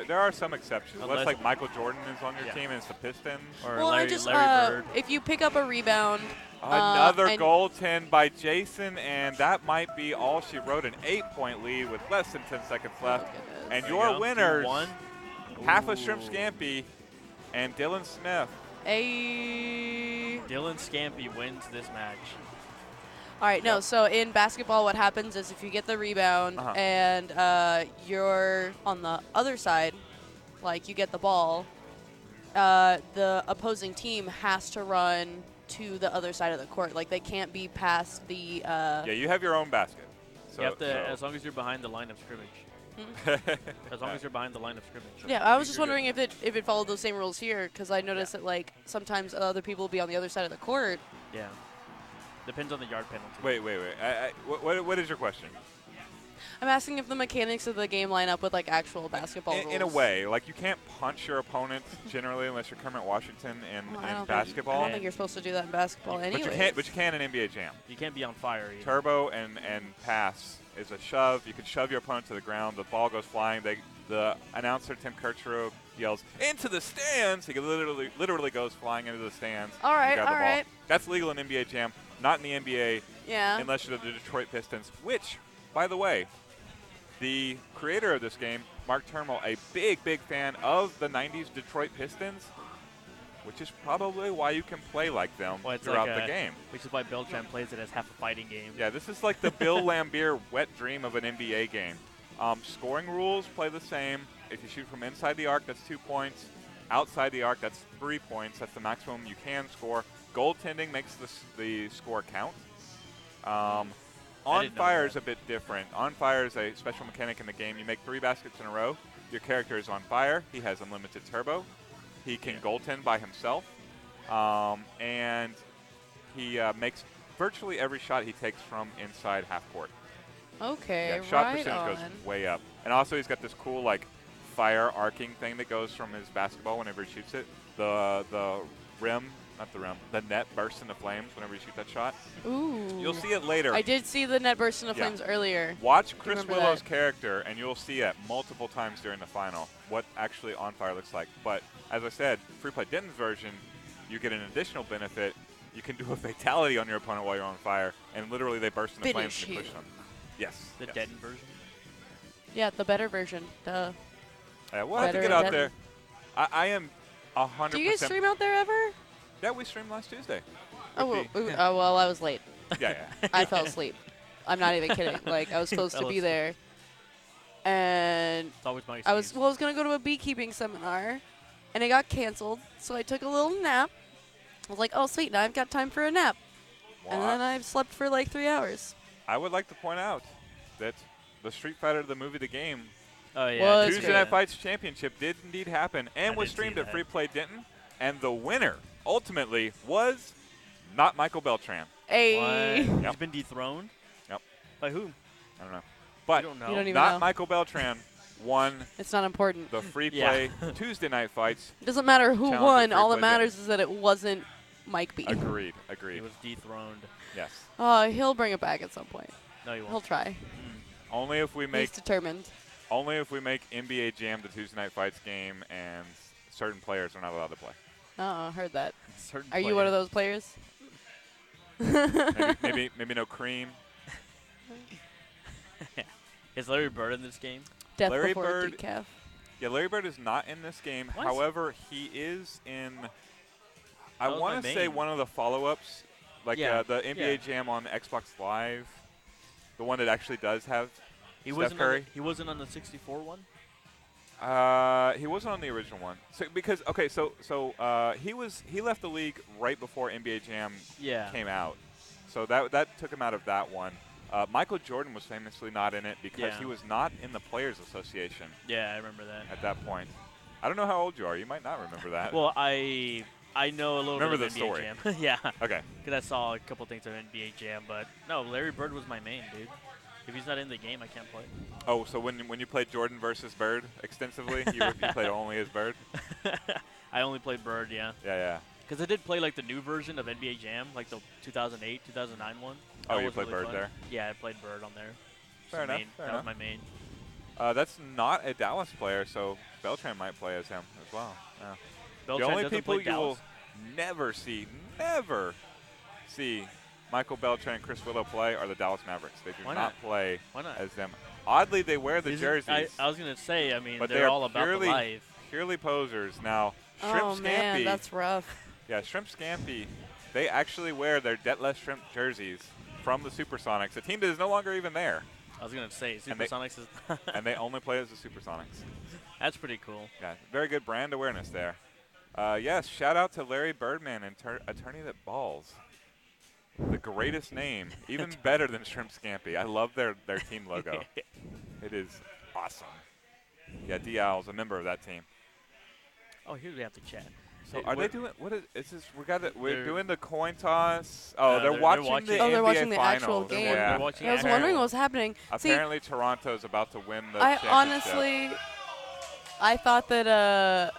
there are some exceptions, unless Unless- like Michael Jordan is on your Yeah. team and it's the Pistons. Or Well, Larry, I just Larry Bird. if you pick up a rebound, Another and- goaltend by Jason, and that might be all she wrote. An 8-point lead with less than 10 seconds left. goodness. And There you your go. winners, 2-1. half a Shrimp Ooh. Scampi and Dylan Smith. Dylan Scampy wins this match. All right, no. Yep. So in basketball, what happens is if you get the rebound Uh-huh. and you're on the other side, like you get the ball, the opposing team has to run to the other side of the court. Like they can't be past the. Yeah, you have your own basket. So, you have to, so- as long as you're behind the line of scrimmage. As long as you're behind the line of scrimmage. Yeah, I was just You're good. wondering if it followed those same rules here because I noticed that like sometimes other people will be on the other side of the court. Yeah. Depends on the yard penalty. Wait. What is your question? I'm asking if the mechanics of the game line up with like actual basketball rules. In a way, like you can't punch your opponent generally unless you're Kermit Washington Well, I in don't think- basketball. I don't think you're supposed to do that in basketball anyway. But you can in NBA Jam. You can't be on fire either. Turbo and pass is a shove. You can shove your opponent to the ground. The ball goes flying. The announcer Tim Kirchhoff yells into the stands. He literally goes flying into the stands. All to right, grab the all ball. right. That's legal in NBA Jam, not in the NBA Yeah. unless you're the Detroit Pistons. Which, by the way, the creator of this game, Mark Turmel, a big fan of the '90s Detroit Pistons, which is probably why you can play like them Well, it's throughout like the game. Which is why Beltran plays it as half a fighting game. Yeah, this is like the Bill Lambier wet dream of an NBA game. Scoring rules play the same. If you shoot from inside the arc, that's 2 points. Outside the arc, that's 3 points. That's the maximum you can score. Goaltending makes the score count. On didn't know Fire that. is a bit different. On Fire is a special mechanic in the game. You make 3 baskets in a row. Your character is on fire. He has unlimited turbo. He can goaltend by himself. And he makes virtually every shot he takes from inside half court. Okay. Yeah, shot right percentage on. goes way up. And also he's got this cool like fire arcing thing that goes from his basketball whenever he shoots it. The net bursts into flames whenever you shoot that shot. Ooh. You'll see it later. I did see the net burst into Yeah. flames earlier. Watch Chris remember Willow's that. character, and you'll see it multiple times during the final, what actually On Fire looks like. But as I said, Free Play Denton's version, you get an additional benefit. You can do a fatality on your opponent while you're on fire, and literally they burst into flames Finish and you push you. them. Yes. The yes. Denton version. Yeah, the better version. Duh. Yeah, we'll have to Better get out than- there. I am 100%. Do you guys stream out there ever? Yeah, we streamed last Tuesday. Oh, With the- well, I was late. yeah. I fell asleep. I'm not even kidding. Like I was supposed to Fell be asleep. there, and It's always my I was excuse. I was gonna go to a beekeeping seminar, and it got canceled. So I took a little nap. I was like, oh sweet, now I've got time for a nap. And then I've slept for like 3 hours. I would like to point out that the Street Fighter, the movie, the game, Oh yeah. Was I did Tuesday see Night that. Fights Championship did indeed happen and I was did see streamed at that. Free Play Denton. And the winner, ultimately, was not Michael Beltran. Hey. What? Yep. He's been dethroned. Yep. By who? I don't know. But You don't know. You don't even not know. Michael Beltran won It's not important. the Free Yeah. Play Tuesday Night Fights. It doesn't matter who Challenge won. at All that Free Play matters is that it wasn't Mike B. Agreed. He Agreed. was dethroned. Yes. He'll bring it back at some point. No, he He'll won't. try. Only if we make He's determined. NBA Jam the Tuesday Night Fights game and certain players are not allowed to play. Heard that. Certain Are you one of those players? Maybe no Cream. Is Larry Bird in this game? Death Larry before Bird- decaf. Yeah, Larry Bird is not in this game. What? However, he is in. I That was want my to say main. one of the follow-ups, like Yeah, the NBA yeah. Jam on Xbox Live, the one that actually does have He Steph wasn't. Curry. He wasn't on the 64 one. He wasn't on the original one. So because he left the league right before NBA Jam Yeah. came out. So that took him out of that one. Michael Jordan was famously not in it because Yeah. he was not in the Players Association Yeah, I remember that. at that point. I don't know how old you are. You might not remember that. Well, I know a little Remember bit of the NBA story. Jam. Yeah, Okay. because I saw a couple things of NBA Jam, but no, Larry Bird was my main dude. If he's not in the game, I can't play. Oh, so when you played Jordan versus Bird extensively, you played only as Bird? I only played Bird, yeah. Yeah. Because I did play like the new version of NBA Jam, like the 2008, 2009 one. Oh, That you was played really Bird fun. there? Yeah, I played Bird on there. Fair enough, fair That enough. was my main. That's not a Dallas player, so Beltran might play as him as well. Yeah. Beltran The only doesn't people play you will Dallas. never see Michael Beltran and Chris Willow play are the Dallas Mavericks. They do Why not not? play Why not? as them. Oddly, they wear the Isn't- jerseys, I was gonna say, I mean, but they're they are all about purely, the life. purely posers. Now, Shrimp Oh Scampi, man, that's rough. yeah, Shrimp Scampi, they actually wear their Detlef Shrimp jerseys from the Supersonics, a team that is no longer even there, I was gonna say, And they- Supersonics is. and they only play as the Supersonics. That's pretty cool. Yeah, very good brand awareness there. Yes, shout out to Larry Birdman, attorney that balls. The greatest name, even better than Shrimp Scampi. I love their team logo. It is awesome. Yeah, Dial's a member of that team. Oh, here we have to chat. So Hey, are they what- doing what is this? We're They're- doing the coin toss. Oh, they're they're watching watching- the Oh, they're NBA watching the finals. actual game. Yeah. They're watching I was actual- wondering what was happening. See, Apparently, Toronto's about to win the I championship. honestly, I thought that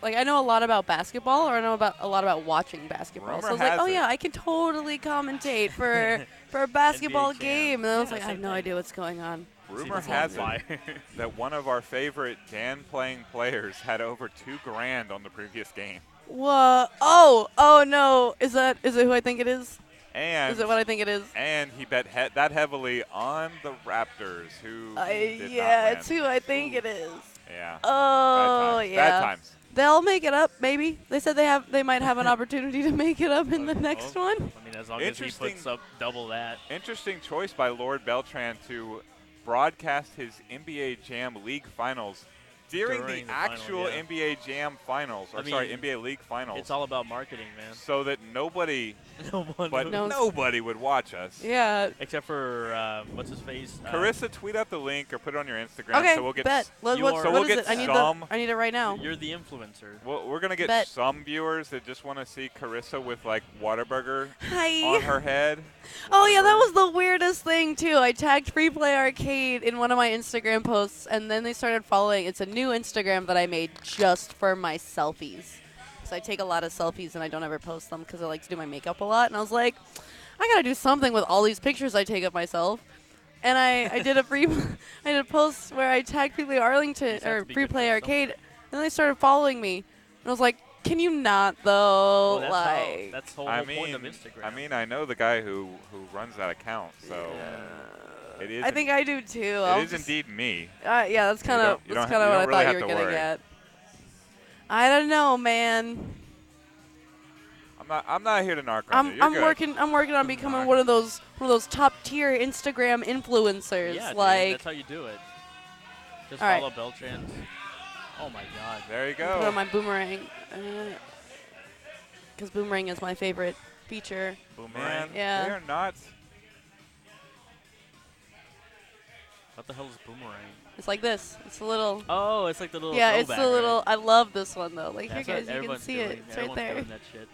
like I know a lot about basketball, or I know about a lot about watching basketball. Rumor So I was like, has oh it. yeah, I can totally commentate for a basketball Jam. game. And I was Yeah, like, I have same no thing. idea what's going on. Rumor Seems has on it fire. that one of our favorite Dan playing players had over $2,000 on the previous game. What? Oh no! Is it who I think it is? And Is it what I think it is? and he bet that heavily on the Raptors, who did Yeah, not win. it's who I think it is. Yeah. Oh Bad times. yeah. Bad times. They'll make it up, maybe. They said they might have an opportunity to make it up in the next one. I mean, as long as he Interesting. puts up double that. Interesting choice by Lord Beltran to broadcast his NBA Jam League Finals during During the the final, actual yeah. NBA Jam Finals, or I sorry, mean, NBA League Finals, It's all about marketing, man. so that nobody, No one but No. nobody would watch us. Yeah. except for what's his face? Carissa, tweet out the link or put it on your Instagram, Okay. so we'll get bet. What, you what, are- so what we'll is get it? I need it right now. You're the influencer. we're gonna get Bet. some viewers that just want to see Carissa with like Whataburger Hi. on her head. Oh yeah, that was the weirdest thing too. I tagged Free Play Arcade in one of my Instagram posts, and then they started following. It's a new Instagram that I made just for my selfies. So I take a lot of selfies and I don't ever post them because I like to do my makeup a lot. And I was like, I gotta do something with all these pictures I take of myself. And I did a I did a post where I tagged Free Play Arlington These have or to be Free good Play for Arcade, and then they started following me. And I was like, can you not though? Well, like. that's the whole I point of mean, Instagram. I know the guy who runs that account, so it is. I think I do too. it is indeed me. Yeah, that's kind of you that's don't kind of ha- what you I don't really thought you have were to getting worry. at. I don't know, man. I'm not here to narc on you. You're I'm good. working on becoming one of those top tier Instagram influencers. yeah, dude, like that's how you do it. Just All right. follow Beltran. Oh my God. There you put on go. my boomerang, because boomerang is my favorite feature. Man, Boomerang. Yeah. they are not. What the hell is boomerang? It's like this. It's a little. Oh, it's like the little Yeah, it's throwback, the little. right? I love this one though. Like That's here, what guys, you can everyone's see doing. it. It's right Everyone's there. doing that shit.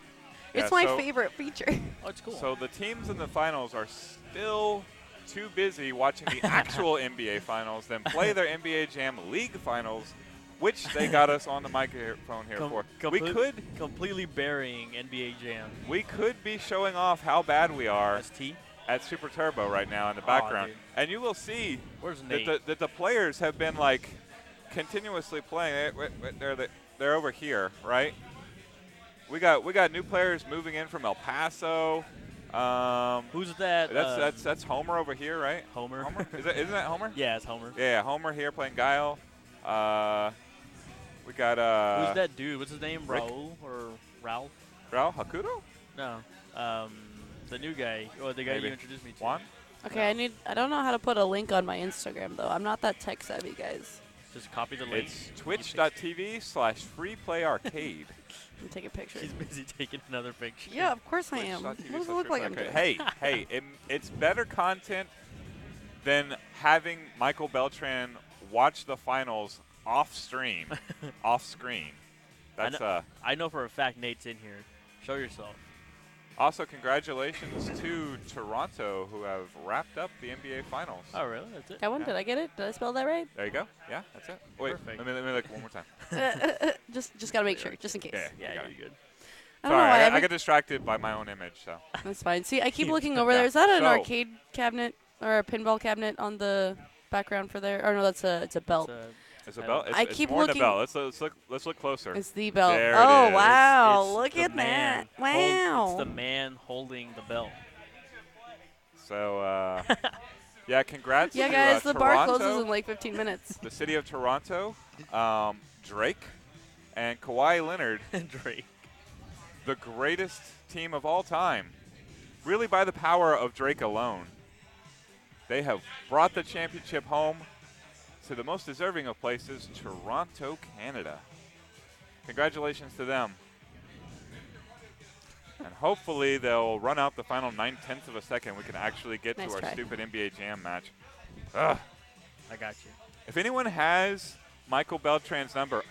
It's Yeah, my so- favorite feature. Oh, it's cool. So the teams in the finals are still too busy watching the actual NBA finals than play their NBA Jam League finals, which they got us on the microphone here for. Completely burying NBA Jam. We could be showing off how bad we are ST? at Super Turbo right now in the Aw, background, dude. and you will see Where's that Nate? that the players have been like continuously playing. They're over here, right? We got new players moving in from El Paso. Who's that? That's Homer over here, right? Homer. Homer? Isn't that Homer? Yeah, it's Homer. Yeah, Homer here playing Guile. We got Who's that dude? What's his name? Rick? Raul or Ralph? Raul Hakuto? No. The new guy. Or the guy Maybe. you introduced me to. Juan? Okay, I don't know how to put a link on my Instagram though. I'm not that tech savvy, guys. Just copy the link. It's twitch.tv/freeplayarcade. Let me take a picture. He's busy taking another picture. Yeah, of course I am. What does it look like I'm doing? Hey, it's better content than having Michael Beltran watch the finals off screen. That's I know for a fact Nate's in here. Show yourself. Also, congratulations to Toronto, who have wrapped up the NBA Finals. Oh, really? That's it? That one, Yeah. did I get it? Did I spell that right? There you go. Yeah, that's it. Wait, Perfect. let me look one more time. Just gotta make sure, just in case. Yeah, Yeah, you got you're it. good. I don't know Sorry, why I I haven't- get distracted by my own image. So That's fine. See, I keep Yeah. looking over there. Is that an So- arcade cabinet or a pinball cabinet on the background for there? Or no, it's a belt. it's a belt. It's, I it's keep more than a looking- belt. Let's look closer. It's the belt. There it Oh is. wow! It's Look the at man that! Wow! It's the man holding the belt. So yeah, congrats. Yeah, to, guys, the bar Toronto, closes in like 15 minutes. the city of Toronto, Drake, and Kawhi Leonard, Drake. the greatest team of all time. Really, by the power of Drake alone, they have brought the championship home to the most deserving of places, Toronto, Canada. Congratulations to them. And hopefully they'll run out the final 9/10 of a second. We can actually get Nice to our try. stupid NBA Jam match. Ugh. I got you. If anyone has Michael Beltran's number,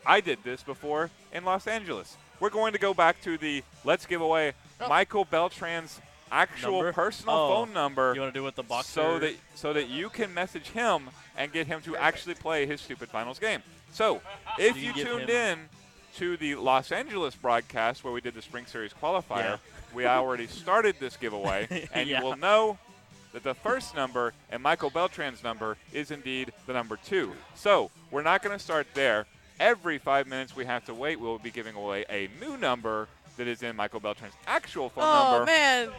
I did this before in Los Angeles. We're going to go back to the let's give away Michael Beltran's actual Number? personal Oh, phone number You want to do it with the boxer? so that you can message him and get him to actually play his stupid finals game. So if you you give tuned him- in to the Los Angeles broadcast where we did the Spring Series qualifier, Yeah. we already started this giveaway, and Yeah. you will know that the first number and Michael Beltran's number is indeed the number 2. So we're not going to start there. Every 5 minutes we have to wait. We'll be giving away a new number that is in Michael Beltran's actual phone Oh number, man!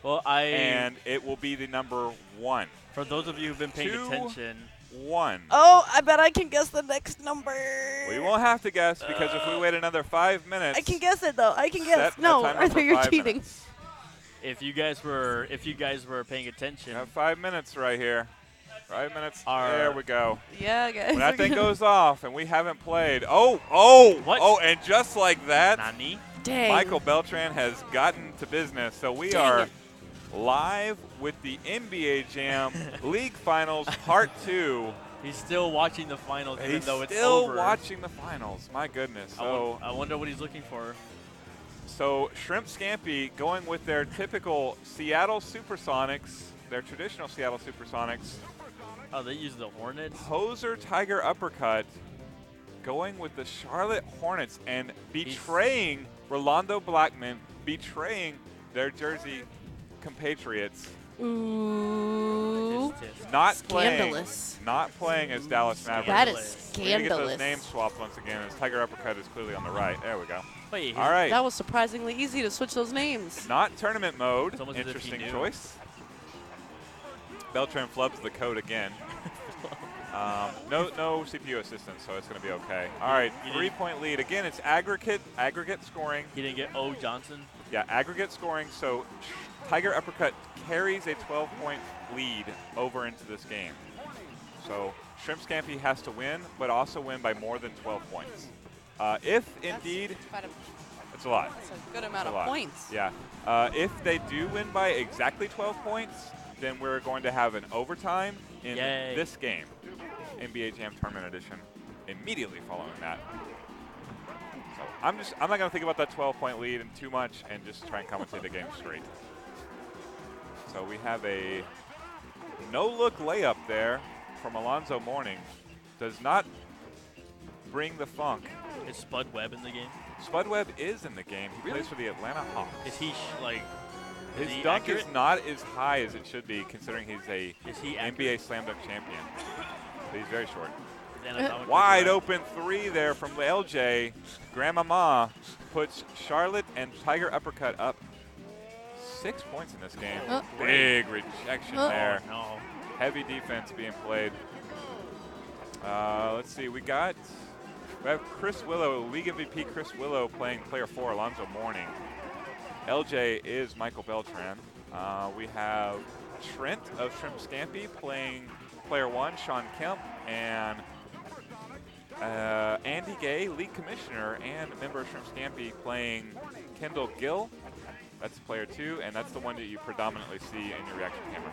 Well, and it will be the number 1. for those of you who've been paying 2, attention, 1. Oh, I bet I can guess the next number. We won't have to guess because if we wait another 5 minutes, I can guess it though. I can guess. Set a No, timer Arthur, for you're 5 cheating. minutes. if you guys were paying attention, We have 5 minutes right here. 5 minutes. Our- There we go. Yeah, guys. When that we're thing gonna- goes off and we haven't played, What? and just like that, Nani? Dang. Michael Beltran has gotten to business. So we Dang are it. live with the NBA Jam League Finals Part 2. He's still watching the finals, even He's though it's still over. watching the finals. My goodness. I wonder what he's looking for. So Shrimp Scampi going with their typical Seattle Supersonics, their traditional Seattle Supersonics. Oh, they use the Hornets. Hoser Tiger Uppercut going with the Charlotte Hornets and betraying Rolando Blackman, betraying their Jersey compatriots. Ooh. Not Scandalous. playing as Dallas Mavericks. That is We're gonna get those scandalous. names swapped once again as Tiger Uppercut is clearly on the right. There we go. Wait, All right. That was surprisingly easy to switch those names. Not tournament mode. It's almost as if he Interesting knew. choice. Beltran flubs the code again. No CPU assistance, so it's going to be okay. All right, You didn't- 3-point lead. Again, it's aggregate scoring. He didn't get O. Johnson. Yeah, aggregate scoring. So Tiger Uppercut carries a 12-point lead over into this game. So Shrimp Scampi has to win, but also win by more than 12 points. If indeed, it's a lot. That's a good amount It's a of lot. points. Yeah. If they do win by exactly 12 points, then we're going to have an overtime in Yay. this game, NBA Jam Tournament Edition, immediately following that. So I'm not going to think about that 12-point lead and too much and just try and commentate the game straight. So we have a no-look layup there from Alonzo Mourning. Does not bring the funk. Is Spud Webb in the game? Spud Webb is in the game. He plays for the Atlanta Hawks. Is he His is he dunk accurate? is not as high as it should be, considering he's a Is he NBA accurate? Slam Dunk champion. But he's very short. Is anatomically Wide correct? open three there from LJ. Grandmama puts Charlotte and Tiger Uppercut up 6 points in this game. Big rejection there. Oh, no. Heavy defense being played. Let's see. We have Chris Willow, League MVP Chris Willow playing player 4, Alonzo Mourning. LJ is Michael Beltran. We have Trent of Shrimp Scampi playing player 1, Sean Kemp, and Andy Gay, league commissioner and member of Shrimp Scampi, playing Kendall Gill. That's player 2, and that's the one that you predominantly see in your reaction camera.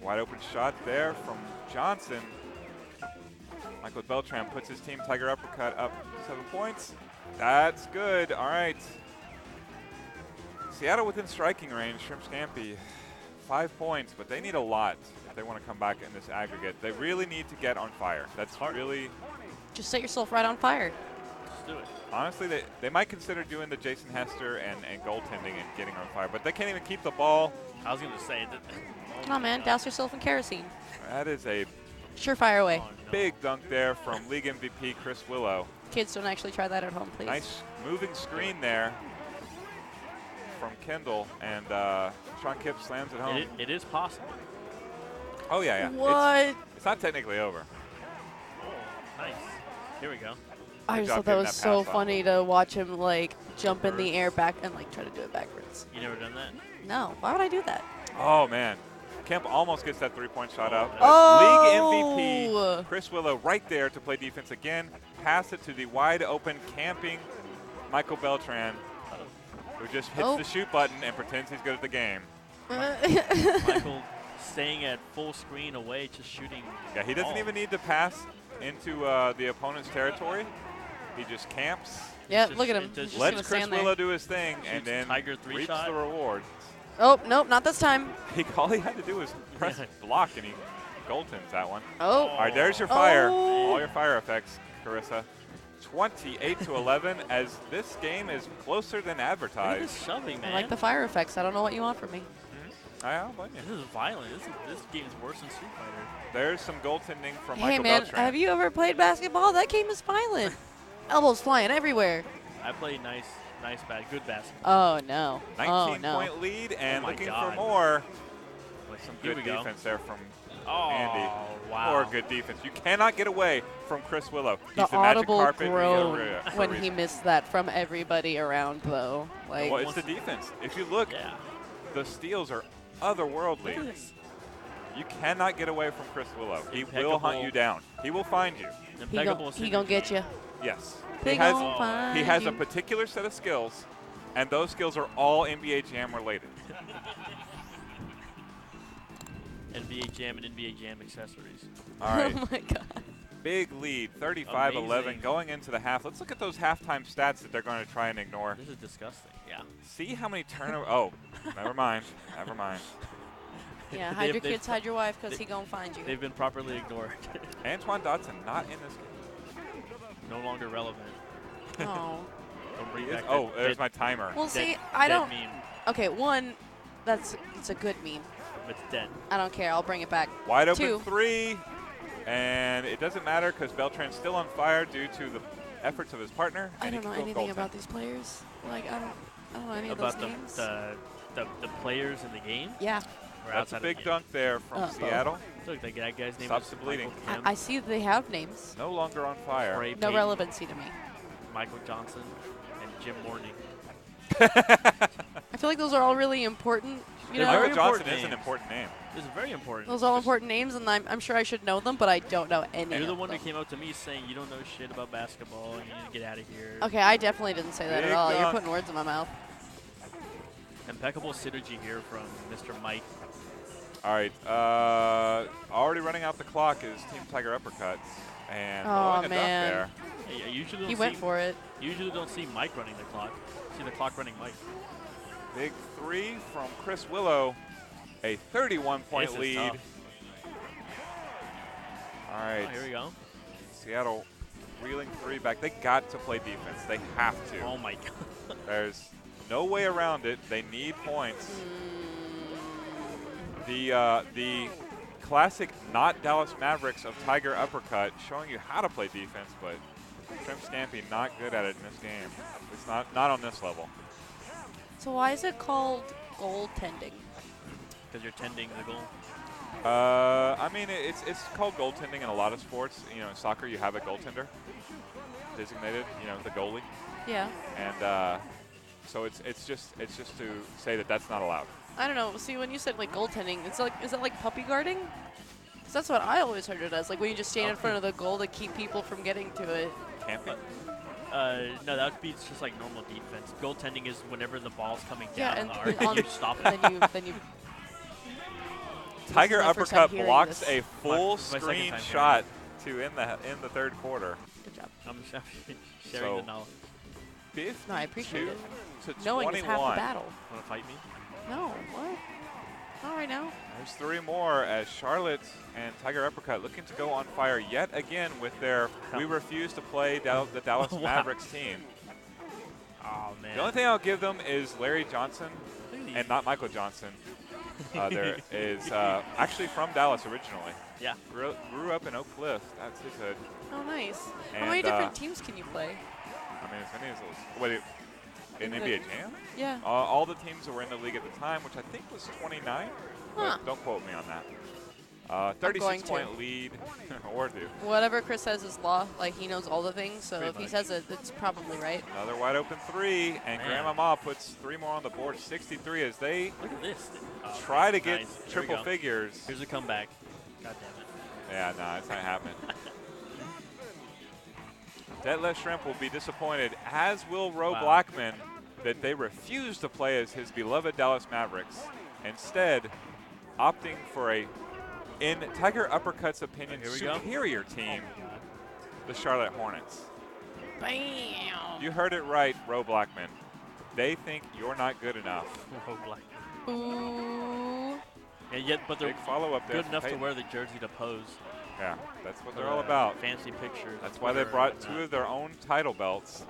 Wide open shot there from Johnson. Michael Beltran puts his team Tiger Uppercut up 7 points. That's good. All right. Seattle within striking range. Shrimp Scampi, 5 points, but they need a lot if they want to come back in this aggregate. They really need to get on fire. That's really, Just set yourself right on fire. Let's do it. honestly, they might consider doing the Jason Hester and goaltending and getting on fire, but they can't even keep the ball. I was going to say that. Come on, man. Douse yourself in kerosene. That is a Surefire away. Oh, no. big dunk there from league MVP Chris Willow. Kids, don't actually try that at home, please. Nice moving screen there from Kendall, and Sean Kipp slams it home. It is possible. Oh, yeah. What? It's not technically over. Oh, nice. Here we go. I Good just job thought that getting was that so pass off. funny to watch him like jump in the air back and like try to do it backwards. You never done that? No, why would I do that? Oh, man. Kemp almost gets that three-point shot up. but Oh! League MVP Chris Willow right there to play defense again. Pass it to the wide-open, camping Michael Beltran, who just hits Oh. the shoot button and pretends he's good at the game. Michael staying at full screen away, just shooting. Yeah, he doesn't all. even need to pass into the opponent's territory. He just camps, Yeah, Just- look at him. it He's just just lets gonna Chris stand there. Willow do his thing, and Shoots then Tiger three reaps shot. the reward. Oh, nope, not this time. All he had to do was press block, and he goaltends that one. Oh. All right, there's your fire. Oh. All your fire effects, Carissa. 28-11, as this game is closer than Look at advertised. this shoving, man. I like the fire effects. I don't know what you want from me. I don't blame you. This is violent. This game's worse than Street Fighter. There's some goaltending from Hey, Michael man, Beltran. have you ever played basketball? That game is violent. Elbows flying everywhere. I play good basketball. Oh, no. 19-point lead, and my looking God. for more. Like some Good here we go. defense there from Oh, Andy. wow. More good defense. You cannot get away from Chris Willow. The He's the magic audible carpet groan for a when reason. he missed that from everybody around, though. Like, Well, it's the defense. If you look, Yeah. the steals are Look at otherworldly. this. You cannot get away from Chris Willow. He will hunt Impeccable. you down. He will find you. Impeccable. he gonna get you. Yes. He He has, gon' find he has a you. particular set of skills, and those skills are all NBA Jam related. NBA Jam and NBA Jam accessories. All right. Oh, my God. Big lead, 35-11 Amazing. going into the half. Let's look at those halftime stats that they're going to try and ignore. This is disgusting. Yeah. See how many turnovers. Oh, never mind. Never mind. Yeah, hide They've- your they've- kids, hide your wife, because they- he gonna find you. They've been properly ignored. Antoine Dotson not in this game. No longer relevant. Oh. Don't bring He is- back oh, that there's dead- my timer. Well, dead- see, I dead don't. meme. Okay, one, it's a good meme. It's dead. I don't care. I'll bring it back. Wide open Two. three, and it doesn't matter because Beltran's still on fire due to the efforts of his partner. I and he don't know can go anything goaltend. about these players. Like, I don't know any of About those names. the players in the game. Yeah, Or That's outside a of the big game? dunk there from Uh-oh. Seattle. Look, that guy's name Stops is the bleeding. Michael Kim, I see they have names. No longer on fire. Trey No Payton, relevancy to me. Michael Johnson, and Jim Morning. I feel like those are all really important. You They're know, very Michael Johnson important is an names. important name. This is very important. those are all important names, and I'm sure I should know them, but I don't know any You're of the one them. who came up to me saying you don't know shit about basketball and you need to get out of here. Okay, I definitely didn't say that Big at all. You're dunk. putting words in my mouth. Impeccable synergy here from Mr. Mike. All right. Already running out the clock is Team Tiger Uppercuts. And Oh, blowing a duck man. there. I usually don't He see, went for it. Usually don't see Mike running the clock. See the clock running Mike. Big three from Chris Willow. A 31-point This is lead. tough. All right. Oh, here we go. Seattle reeling three back. They got to play defense. They have to. Oh my god. There's no way around it. They need points. The classic not Dallas Mavericks of Tiger Uppercut showing you how to play defense, but Trim Stampy not good at it in this game. It's not on this level. So why is it called goaltending? Because you're tending the goal. I mean, it's called goaltending in a lot of sports. You know, in soccer you have a goaltender designated. You know, the goalie, Yeah. and so it's just to say that that's not allowed. I don't know. See, when you said like goaltending, is that like puppy guarding? 'Cause that's what I always heard it as. Like when you just stand in front of the goal to keep people from getting to it. Camping. No, that would be just like normal defense. Goaltending is whenever the ball's coming Yeah, down and the arc and you stop it. then you. Tiger This is my first time Uppercut hearing blocks this. a full My second screen time shot to end the third quarter. Good job. I'm sharing So- the knowledge. 52 No, I appreciate it. to Knowing 21. is half the battle. Want to fight me? No, what? Not right now. There's three more as Charlotte and Tiger Uppercut looking to go on fire yet again with their we refuse to play the Dallas Wow. Mavericks team. Oh man. The only thing I'll give them is Larry Johnson Look at these. and not Michael Johnson. There is actually from Dallas originally. Yeah. Grew up in Oak Cliff. That's his hood. Oh, nice. How And, many different teams can you play? I mean, as many as those. In NBA Jam? Yeah. All the teams that were in the league at the time, which I think was 29. Huh. But don't quote me on that. going to. 36-point lead, or do. Whatever Chris says is law. Like he knows all the things. So Pretty if he much. says it, it's probably right. Another wide open three, and Man. Grandma Ma puts three more on the board, 63, as they Look at this. Oh, try to get nice. Here we triple go. figures. Here's a comeback. God damn it. Yeah, no, it's not happening. Detlef Shrimp will be disappointed, as will Ro Wow. Blackman, that they refuse to play as his beloved Dallas Mavericks, instead opting for in Tiger Uppercut's opinion, Here we go. superior team, the Charlotte Hornets. Bam. You heard it right, Ro Blackman. They think you're not good enough. Oh, black. Ooh. And yet, but they're Big follow-up there good from enough to Peyton. wear the jersey to pose. Yeah, that's what for they're all the about. Fancy pictures. That's why they Twitter brought and two whatnot. of their own title belts.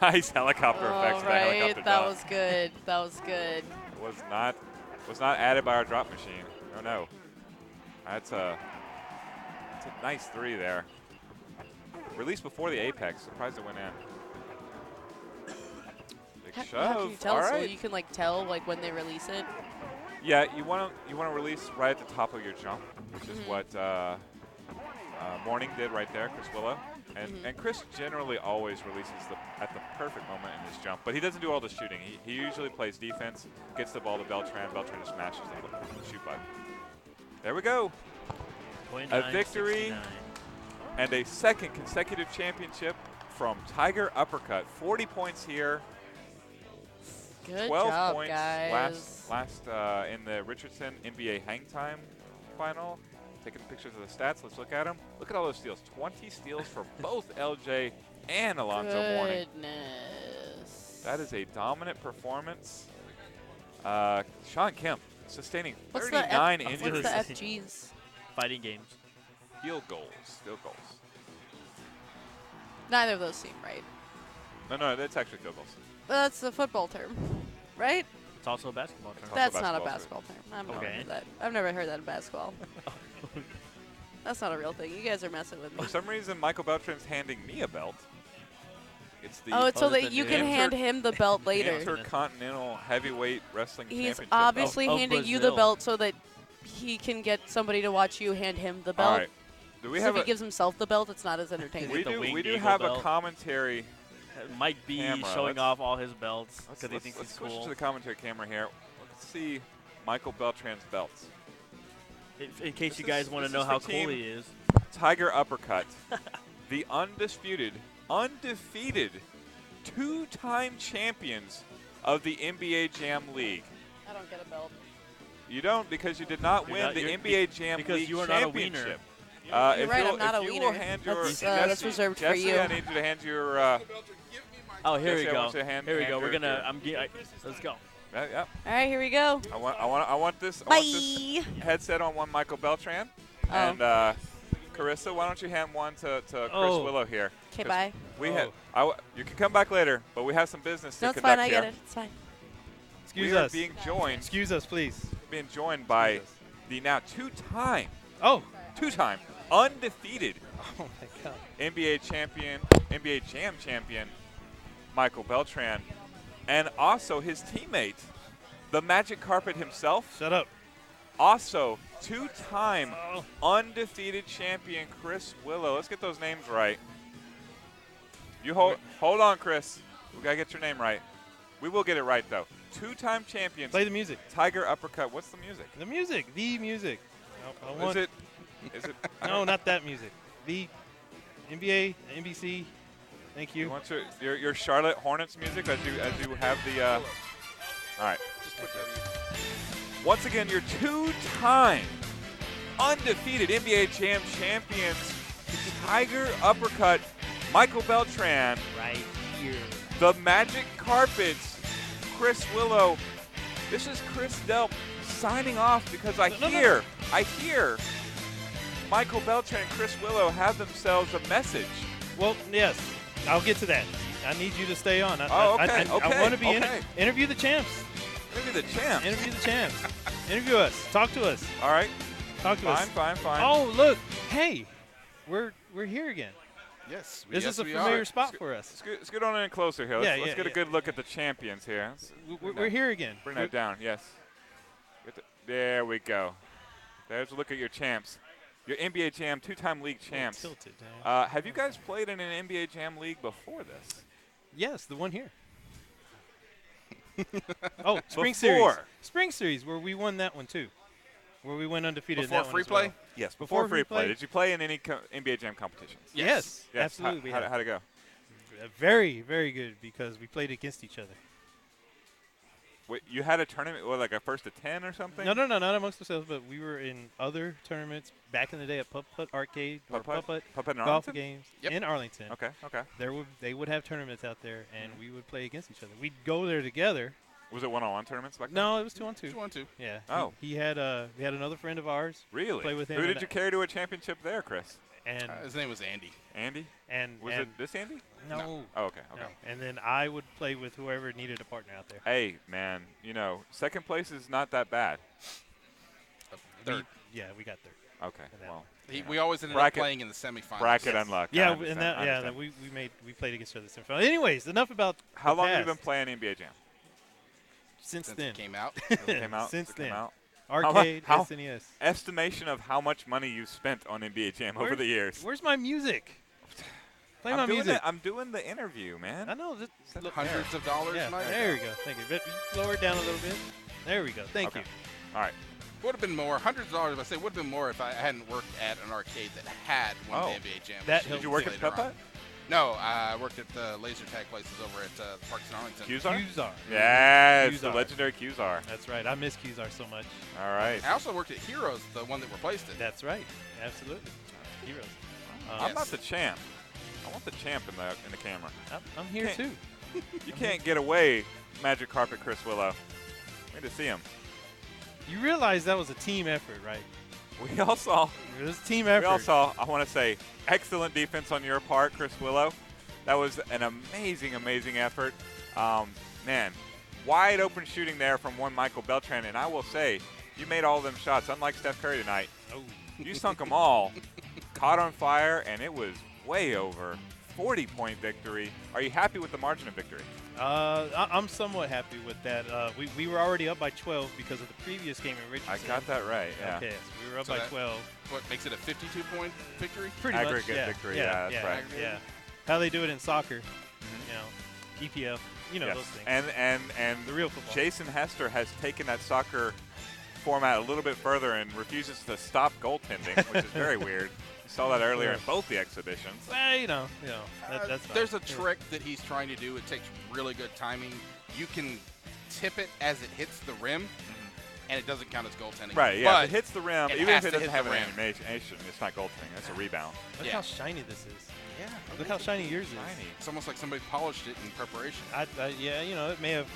Nice helicopter effects. All to that right, helicopter that drop. was good. That was good. was not added by our drop machine. Oh no. That's a nice three there. Released before the apex. Surprised it went in. Big How shove. can you tell? All So right. you can like tell like when they release it. Yeah, you want to release right at the top of your jump, which is what Morning did right there, Chris Willow. And Chris generally always releases at the perfect moment in his jump, but he doesn't do all the shooting. He usually plays defense, gets the ball to Beltran. Beltran just smashes the shoot button. There we go. 29, victory. 69. And a second consecutive championship from Tiger Uppercut. 40 points here. Good 12 job, points guys. last in the Richardson NBA Hang Time final. Taking pictures of the stats. Let's look at them. Look at all those steals. 20 steals for both LJ and Alonzo Mourning. Goodness. That is a dominant performance. Sean Kemp sustaining What's 39 the F- injuries. What's the FGs? Fighting games. Field goals. Field goals. Neither of those seem right. No, that's actually field goals. That's a football term, right? It's also a basketball term. Also That's not a basketball basketball term. I've never Okay. heard that. I've never heard that in basketball. That's not a real thing. You guys are messing with me. For some reason, Michael Beltran's handing me a belt. It's the Oh, it's so Oh, the that you new can inter- hand him the belt later. Intercontinental Heavyweight Wrestling He's Championship. obviously Of handing you the Brazil. belt so that he can get somebody to watch you hand him the belt. All right. Do we So have if a, he gives himself the belt, it's not as entertaining. we the do winged we do eagle have a belt. commentary. Mike B Camera, showing let's- off all his belts Let's, because he let's, thinks let's he's switch cool. to the commentary camera here. Let's see Michael Beltran's belts. In case This you guys is- want this to know is how the cool team. he is. Tiger Uppercut, the undefeated, two-time champions of the NBA Jam League. I don't get a belt. You don't because you did not You're win not- the you're- NBA Jam because League you are not a wiener. championship. You're right, you'll- I'm not a if you wiener. will hand your That's reserved for Jesse, you. I need you to hand your. Oh, here Jesse, I we go. want you to hand- Here we hand go. We're your- gonna. your- Let's go. Yeah. All right, here we go. I want this. Bye. Headset on one Michael Beltran, Oh. and Carissa, why don't you hand one to Chris Oh. Willow here? Okay, 'Cause bye. We you can come back later, but we have some business No, to it's conduct fine. I here. get it. It's fine. Excuse we are us. being joined, Excuse us, please. by Excuse us. the now two-time undefeated Oh my God. NBA Jam champion, Michael Beltran, and also his teammate, the Magic Carpet himself, Shut up. also two-time Oh. undefeated champion Chris Willow. Let's get those names right. You hold on, Chris. We gotta get your name right. We will get it right though. Two-time champions. Play the music. Tiger uppercut. What's the music? The music. The music. I want, Is it? No, not that music. The NBA, NBC. Thank You you. want your Charlotte Hornets music as you have the. All right. Once again, your two-time undefeated NBA Jam champions, Tiger uppercut, Michael Beltran, Right here. the Magic Carpets, Chris Willow. This is Chris Delp signing off because I hear Michael Beltran and Chris Willow have themselves a message. Well, yes. I'll get to that. I need you to stay on. Okay, I want to be okay. interview the champs. Maybe the champ. Interview the champs. Interview us. Talk to us. All right. Talk to us. Fine. Oh, look. Hey, we're here again. Yes. This yes, is a we familiar are. spot for us. Let's get on in closer here. Let's get a good look at the champions here. We're here again. Bring that down, yes. There we go. There's a look at your champs. Your NBA Jam two-time league champs. Tilted down. Have you guys played in an NBA Jam league before this? Yes, the one here. Oh, Spring Before. Series. Spring Series, where we won that one too. Where we went undefeated in Before that one free as play? well. Yes, before free free play. play. Did you play in any NBA Jam competitions? Yes, Yes. absolutely. How'd it go? Very, very good because we played against each other. Wait, you had a tournament, like a first to 10 or something? No, not amongst ourselves, but we were in other tournaments back in the day at Putt Putt Arcade or Putt-Putt? Putt Putt-Putt in golf Arlington? games Yep. in Arlington. Okay. They would have tournaments out there, and we would play against each other. We'd go there together. Was it one-on-one tournaments back then? No, it was 2-on-2. 2-on-2. Yeah. Oh. We had another friend of ours. Really? Play with him Who and did you carry to a championship there, Chris? And His name was Andy. Andy? and Was and it this Andy? no. Oh, okay. No. And then I would play with whoever needed a partner out there. Hey, man, second place is not that bad. Third. We got there. Okay, And that well, We always ended Bracket- up playing in the semifinals. bracket Yes. unluck. I Yeah, understand, I understand. we played against each other. Anyways, enough about How the long have you been past. playing NBA Jam? Since Since then. it came out. It came out? Since It came then. out? Arcade, how- SNES. Estimation of how much money you've spent on NBA Jam over the years. Where's my music? Play my I'm doing music. I'm doing the interview, man. I know. Look, Hundreds of dollars, yeah, Mike. there we go. Thank you. But lower it down a little bit. There we go. Thank Okay. you. All right. Would have been more. Hundreds of dollars, I say, would have been more if I hadn't worked at an arcade that had one Oh. of the NBA Jam. That machines Did you work at later on. Putt-Putt? No, I worked at the laser tag places over at Parks in Arlington. Qzar? Qzar. Yes, the Qzar. legendary Qzar. That's right. I miss Qzar so much. All right. I also worked at Heroes, the one that replaced it. That's right. Absolutely. Heroes. I'm not Yes. the champ. I want the champ in the camera. I'm here Okay. too. You can't get away, Magic Carpet Chris Willow. We need to see him. You realize that was a team effort, right? We all saw. It was a team effort. We all saw. I want to say excellent defense on your part, Chris Willow. That was an amazing, amazing effort. Man, wide open shooting there from one Michael Beltran, and I will say, you made all of them shots. Unlike Steph Curry tonight, Oh. you sunk them all. Caught on fire, and it was way over. 40-point victory. Are you happy with the margin of victory? I'm somewhat happy with that. We were already up by 12 because of the previous game in Richardson. I got that right. Yeah. Okay, so we were up So by that- 12. What makes it a 52-point victory? Pretty Aggregate much, yeah. victory, Yeah, yeah, that's right. Yeah. How they do it in soccer, Mhm. EPL, Yes. those things. And the real football. Jason Hester has taken that soccer format a little bit further and refuses to stop goaltending, which is very weird. We saw that earlier in both the exhibitions. Well, that's fine. There's a trick that he's trying to do. It takes really good timing. You can tip it as it hits the rim, and it doesn't count as goaltending. Right, yeah. But If it hits the rim, it even has if it to doesn't hit have the an rim. animation, it's not goaltending. That's a rebound. Look Yeah. how shiny this is. Yeah. Look how shiny yours is. It's almost like somebody polished it in preparation. Yeah, it may have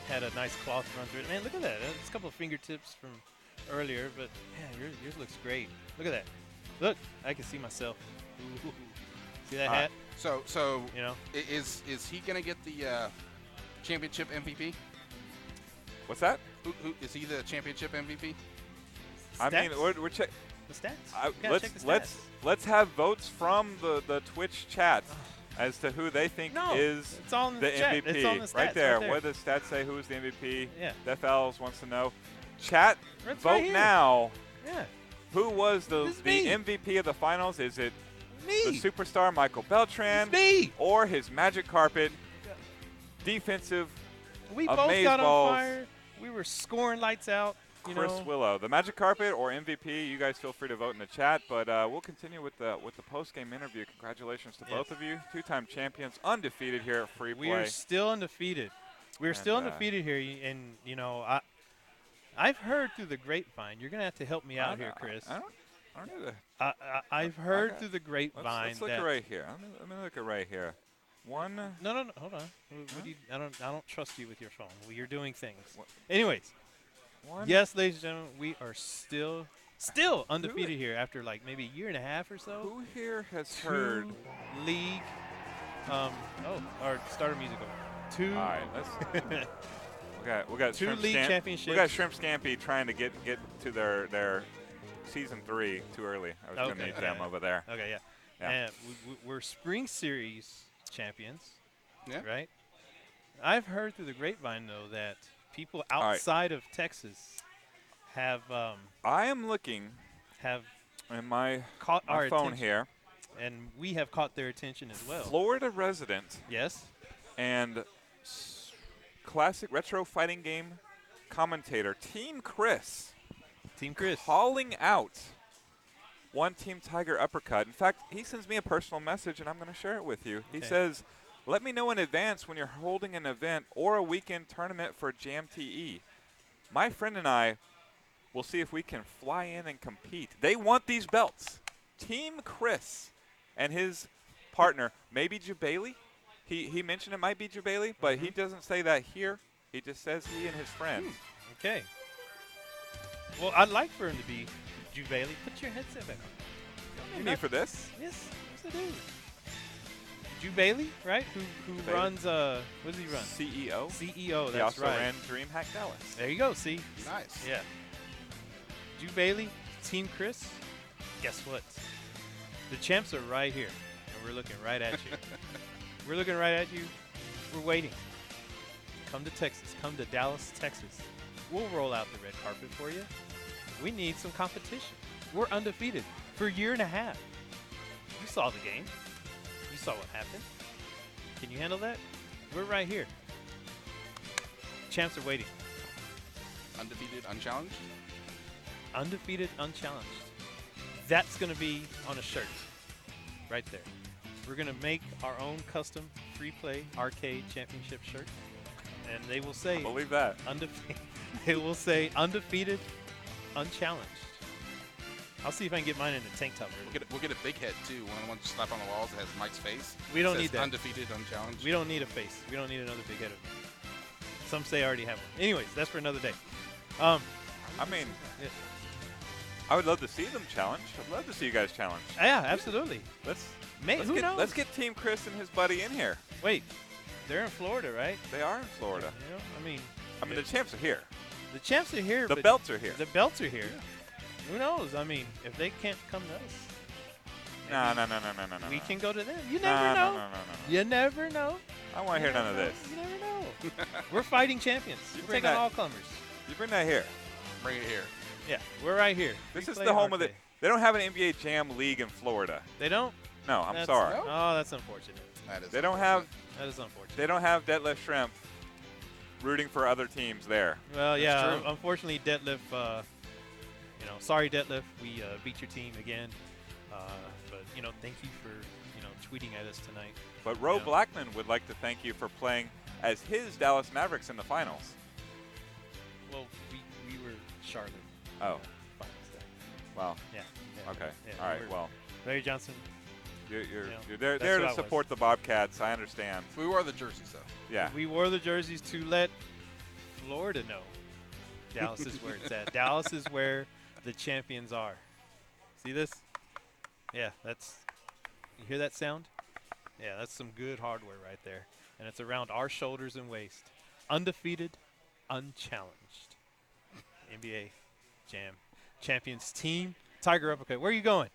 had a nice cloth run through it. Man, look at that. It's a couple of fingertips from earlier, but yeah, yours looks great. Look at that. Look, I can see myself. Ooh. See that hat? So is he going to get the championship MVP? What's that? Who is he the championship MVP? I mean, Stats? we're check. The stats. You gotta check the Let's have votes from the Twitch chat as to who they think is it's all in the chat. MVP. It's on the stats right there. right there. What does stats say? Who's the MVP? Yeah. Def Owls wants to know. Chat, It's vote right here. now. Yeah. Who was the This is me. MVP of the finals? Is it Me. the superstar Michael Beltran It's me. or his magic carpet defensive We of both Maze got Balls, on fire. We were scoring lights out. Chris Willow? The magic carpet or MVP? You guys feel free to vote in the chat, but we'll continue with the post-game interview. Congratulations to both of you, two-time champions, undefeated here at Free Play. We are still undefeated. We're still And, undefeated here, and I've heard through the grapevine. You're gonna have to help me out here, Chris. I don't know the. I've heard Okay. through the grapevine Let's look that. at right here. Let me look at right here. One. No, hold on. What do you, I don't trust you with your phone. Well, you're doing things. What? Anyways, One. yes, ladies and gentlemen, we are still undefeated here after like maybe a year and a half or so. Who here has Two heard? league. Our starter music over. Two. All right, let's. we got Two Shrimp league We championships. got Shrimp Scampi trying to get to their season 3 too early. I was going to Okay. need them over there. Okay, yeah. Yeah. And we're Spring Series champions. Yeah. Right? I've heard through the grapevine, though, that people right. outside of Texas have I am looking in my caught our phone attention. here. And we have caught their attention as well. Florida resident Yes? and classic retro fighting game commentator Team Chris Team Chris. calling out one Team Tiger uppercut. In fact, he sends me a personal message, and I'm going to share it with you. He Okay. says, "Let me know in advance when you're holding an event or a weekend tournament for Jam TE. My friend and I will see if we can fly in and compete. They want these belts." Team Chris and his partner, maybe Jubaili. He mentioned it might be Jubaili, but he doesn't say that here. He just says he and his friends. Okay. Well, I'd like for him to be Jubaili. Put your headset back on. You need for this? Yes, I do. Jubaili, right? Who Jubaili. runs, what does he run? CEO. CEO, He that's also right. ran DreamHack Dallas. There you go, see? Nice. Yeah. Jubaili, Team Chris, guess what? The champs are right here, and we're looking right at you. We're looking right at you. We're waiting. Come to Texas. Come to Dallas, Texas. We'll roll out the red carpet for you. We need some competition. We're undefeated for a year and a half. You saw the game. You saw what happened. Can you handle that? We're right here. Champs are waiting. Undefeated, unchallenged. Undefeated, unchallenged. That's going to be on a shirt right there. We're going to make our own custom free play arcade championship shirt. And they will say I believe that. It will say undefeated, unchallenged. I'll see if I can get mine in a tank top. We'll get a big head too. One of the ones you slap on the walls that has Mike's face. We don't Says need that. Undefeated, unchallenged. We don't need a face. We don't need another big head of me. Some say I already have one. Anyways, that's for another day. I mean, Yeah. I would love to see them challenge. I'd love to see you guys challenge. Yeah, absolutely. Let's Who knows? Let's get Team Chris and his buddy in here. Wait, they're in Florida, right? They are in Florida. You know, I mean, the champs are here. the champs are here. The but belts are here. The belts are here. Who knows? I mean, if they can't come to us, No. we can go to them. You No, never know. no. You never know. I don't want to hear none of this. You never know. We're fighting champions. You We're bring taking that- all comers. You bring that here. Bring it here. Yeah, we're right here. This Free is play the home of the. arcade. They don't have an NBA Jam League in Florida. They don't. No, I'm That's- sorry. Oh, that's unfortunate. That is. They don't have. That is unfortunate. They don't have Detlef Shrimp rooting for other teams there. Well, That's yeah. true. Unfortunately, Detlef sorry, Detlef, we beat your team again. But thank you for tweeting at us tonight. But Ro Yeah. Blackman would like to thank you for playing as his Dallas Mavericks in the finals. Well, we were Charlotte. Oh, Finals day. well, Yeah. okay. Yeah, All right, we were- well, Larry Johnson. you're Yeah, there that's to who I was. support the Bobcats. I understand. We wore the jerseys, though. Yeah. We wore the jerseys to let Florida know Dallas is where it's at. Dallas is where the champions are. See this? Yeah, you hear that sound? Yeah, that's some good hardware right there. And it's around our shoulders and waist. Undefeated, unchallenged. NBA Jam Champions team. Tiger Uppercut. Where are you going?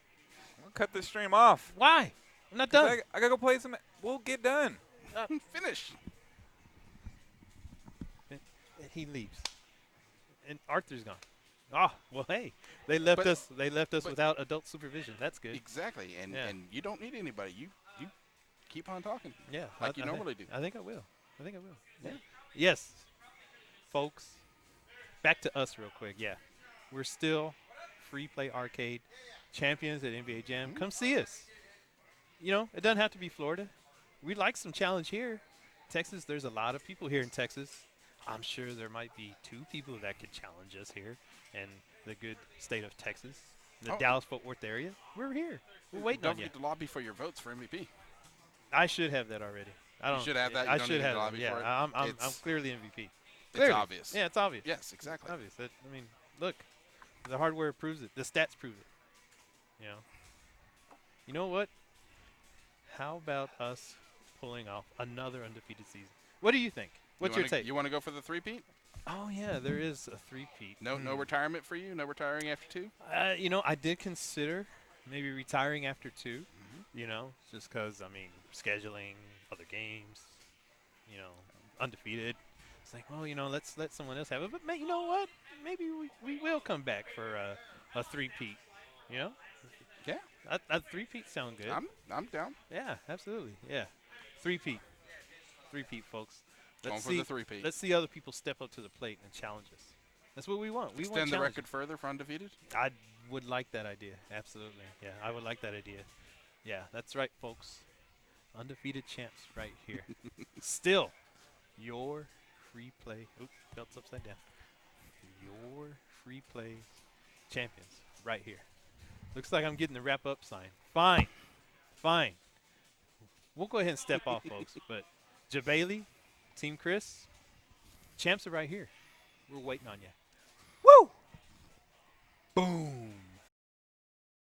We'll cut this stream off. Why? I'm not 'Cause done. I gotta go play some. We'll get done. Finish. He leaves. And Arthur's gone. Ah, well, hey, they left But- us. They left us but- without adult supervision. That's good. Exactly. And Yeah. and you don't need anybody. You keep on talking. Yeah, Like you I thi- normally do. I think I will. Yeah. Yes, folks. Back to us real quick. Yeah, we're still free play arcade champions at NBA Jam. Come see us. It doesn't have to be Florida. We like some challenge here. Texas, there's a lot of people here in Texas. I'm sure there might be 2 people that could challenge us here in the good state of Texas, the Oh. Dallas-Fort Worth area. We're here. We're waiting Don't on you. forget to lobby for your votes for MVP. I should have that already. I don't. should have that? You I don't should need to have that. lobby Yeah, for it? I'm It's- clearly MVP. It's Clearly. obvious. Yeah, it's obvious. Yes, exactly. Obvious. Look, the hardware proves it. The stats prove it. You know what? How about us pulling off another undefeated season? What do you think? What's your take? You want to go for the three-peat? Oh yeah, there is a three-peat. No retirement for you? No retiring after 2? I did consider maybe retiring after 2. Just because scheduling, other games, undefeated. It's like, well, let's let someone else have it. But you know what? Maybe we will come back for a three-peat. Yeah. A three-peat sound good. I'm down. Yeah, absolutely. Yeah, three-peat, folks. Going for the three-peat. Let's see other people step up to the plate and challenge us. That's what we want. We want Extend the challenges. record further for undefeated? I would like that idea. Absolutely. Yeah, I would like that idea. Yeah, that's right, folks. Undefeated champs right here. Still, your free play. Oop, belt's upside down. Your free play champions right here. Looks like I'm getting the wrap up sign. Fine. We'll go ahead and step off, folks. But Jabali, Team Chris, champs are right here. We're waiting on you. Woo! Boom.